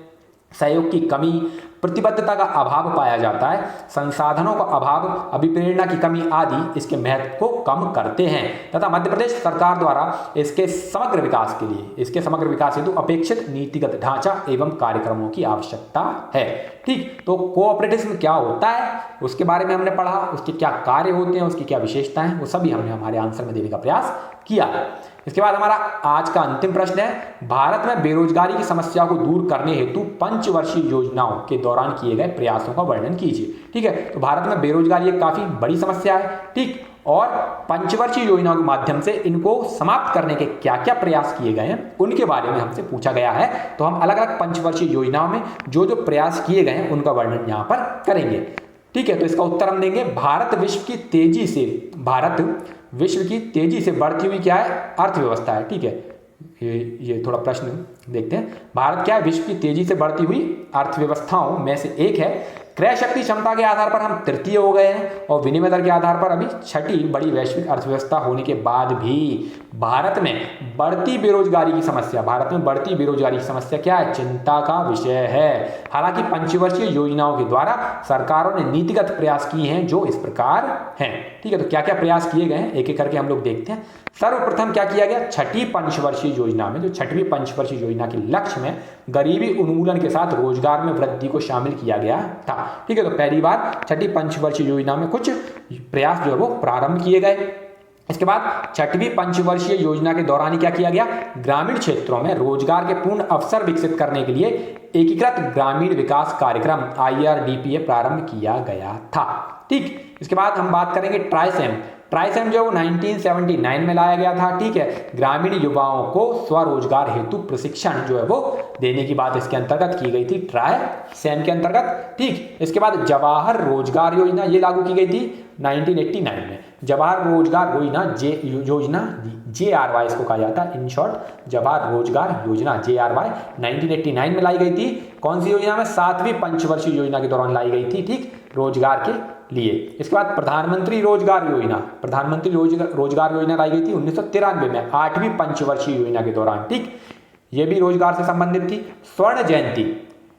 सहयोग की कमी, प्रतिबद्धता का अभाव पाया जाता है, संसाधनों का अभाव, अभिप्रेरणा की कमी आदि इसके महत्व को कम करते हैं तथा मध्य प्रदेश सरकार द्वारा इसके समग्र विकास हेतु अपेक्षित नीतिगत ढांचा एवं कार्यक्रमों की आवश्यकता है। ठीक, तो कोऑपरेटिज्म क्या होता है उसके बारे में हमने पढ़ा, उसके क्या कार्य होते हैं, उसकी क्या विशेषताएं, वो सभी हमने हमारे आंसर में देने का प्रयास किया। इसके बाद हमारा आज का अंतिम प्रश्न है, भारत में बेरोजगारी की समस्या को दूर करने हेतु पंचवर्षीय योजनाओं के दौरान किए गए प्रयासों का वर्णन कीजिए। ठीक है, तो भारत में बेरोजगारी एक काफी बड़ी समस्या है। ठीक, और पंचवर्षीय योजनाओं के माध्यम से इनको समाप्त करने के क्या क्या प्रयास किए गए हैं उनके बारे में हमसे पूछा गया है। तो हम अलग अलग पंचवर्षीय योजनाओं में जो जो प्रयास किए गए हैं उनका वर्णन यहाँ पर करेंगे। ठीक है, तो इसका उत्तर हम देंगे भारत विश्व की तेजी से बढ़ती हुई क्या है, अर्थव्यवस्था है। ठीक है, ये थोड़ा प्रश्न देखते हैं। भारत क्या है, विश्व की तेजी से बढ़ती हुई अर्थव्यवस्थाओं में से एक है। क्रय शक्ति क्षमता के आधार पर हम तृतीय हो गए हैं और विनिमय दर के आधार पर अभी छठी बड़ी वैश्विक अर्थव्यवस्था होने के बाद भी भारत में बढ़ती बेरोजगारी की समस्या क्या है, चिंता का विषय है। हालांकि पंचवर्षीय योजनाओं के द्वारा सरकारों ने नीतिगत प्रयास किए हैं जो इस प्रकार हैं। ठीक है, तो क्या क्या प्रयास किए गए हैं एक एक करके हम लोग देखते हैं। सर्वप्रथम क्या किया गया, छठी पंचवर्षीय योजना में, जो छठवीं पंचवर्षीय योजना के लक्ष्य में गरीबी उन्मूलन के साथ रोजगार में वृद्धि को शामिल किया गया था। ठीक है, तो पहली बार छठी पंचवर्षीय योजना में कुछ प्रयास जो है वो प्रारंभ किए गए। इसके बाद छठवीं पंचवर्षीय योजना के दौरान क्या किया गया, ग्रामीण क्षेत्रों में रोजगार के पूर्ण अवसर विकसित करने के लिए एकीकृत ग्रामीण विकास कार्यक्रम IRDPA प्रारंभ किया गया था। ठीक, इसके बाद हम बात करेंगे ट्राइसेम जो 1979 में लाया गया था। ठीक है, ग्रामीण युवाओं को स्वरोजगार हेतु प्रशिक्षण जो है वो देने की बात इसके अंतर्गत की गई थी, ट्राइसेम के अंतर्गत। ठीक, इसके बाद जवाहर रोजगार योजना ये लागू की गई थी 1989 में। जवाहर रोजगार योजना JRY इसको कहा जाता है, इन शॉर्ट जवाहर रोजगार योजना JRY 1989 में लाई गई थी। कौन सी योजना में, सातवीं पंचवर्षीय योजना के दौरान लाई गई थी। ठीक, रोजगार के लिए। इसके बाद प्रधानमंत्री रोजगार योजना लाई गई थी 1993 में, आठवीं पंचवर्षीय योजना के दौरान। ठीक, ये भी रोजगार से संबंधित थी।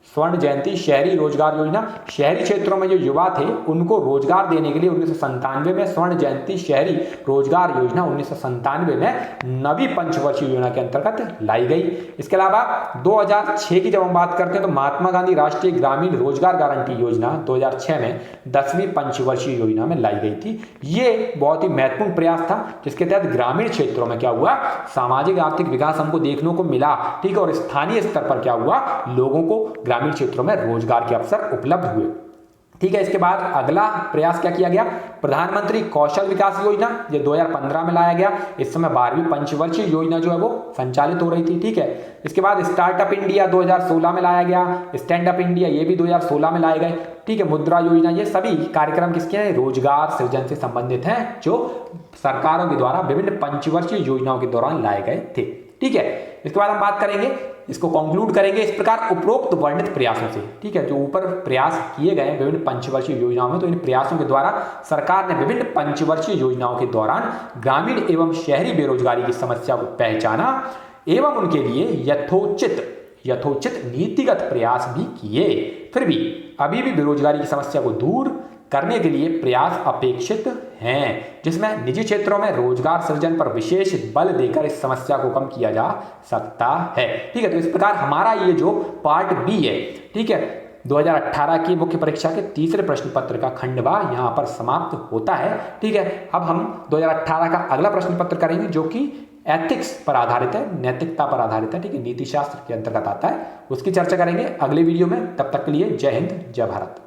स्वर्ण जयंती शहरी रोजगार योजना, शहरी क्षेत्रों में जो युवा थे उनको रोजगार देने के लिए 1997 में स्वर्ण जयंती शहरी रोजगार योजना 1997 में नवी पंचवर्षीय योजना के अंतर्गत लाई गई। इसके अलावा 2006 की जब हम बात करते हैं तो महात्मा गांधी राष्ट्रीय ग्रामीण रोजगार गारंटी योजना 2006 में 10वीं पंचवर्षीय योजना में लाई गई थी। ये बहुत ही महत्वपूर्ण प्रयास था जिसके तहत ग्रामीण क्षेत्रों में क्या हुआ, सामाजिक आर्थिक विकास हमको देखने को मिला। ठीक है, और स्थानीय स्तर पर क्या हुआ, लोगों को ग्रामीण क्षेत्रों में रोजगार के अवसर उपलब्ध हुए। ठीक है, इसके बाद अगला प्रयास क्या किया गया, प्रधानमंत्री कौशल विकास योजना, ये 2015 में लाया गया। इस समय 12वीं पंचवर्षीय योजना जो है वो संचालित हो रही थी। ठीक है, इसके बाद स्टार्टअप इंडिया 2016 में लाया गया, स्टैंड अप इंडिया ये भी 2016 में लाए गए। ठीक है, मुद्रा योजना, ये सभी कार्यक्रम किसके हैं, रोजगार सृजन से संबंधित हैं जो सरकारों के द्वारा विभिन्न पंचवर्षीय योजनाओं के दौरान लाए गए थे। ठीक है, इसके बाद हम बात करेंगे, इसको कंक्लूड करेंगे इस प्रकार उपरोक्त वर्णित प्रयासों से। ठीक है, जो ऊपर प्रयास किए गए विभिन्न पंचवर्षीय योजनाओं में, तो इन प्रयासों के द्वारा सरकार ने विभिन्न पंचवर्षीय योजनाओं के दौरान ग्रामीण एवं शहरी बेरोजगारी की समस्या को पहचाना एवं उनके लिए यथोचित नीतिगत प्रयास भी किए। फिर भी अभी भी बेरोजगारी की समस्या को दूर करने के लिए प्रयास अपेक्षित हैं, जिसमें निजी क्षेत्रों में रोजगार सृजन पर विशेष बल देकर इस समस्या को कम किया जा सकता है। ठीक है, तो इस प्रकार हमारा ये जो पार्ट बी है, ठीक है, 2018 की मुख्य परीक्षा के तीसरे प्रश्न पत्र का खंडवा यहाँ पर समाप्त होता है। ठीक है, अब हम 2018 का अगला प्रश्न पत्र करेंगे जो कि एथिक्स पर आधारित है, नैतिकता पर आधारित है। ठीक है, नीति शास्त्र के अंतर्गत आता है, उसकी चर्चा करेंगे अगले वीडियो में। तब तक के लिए जय हिंद, जय भारत।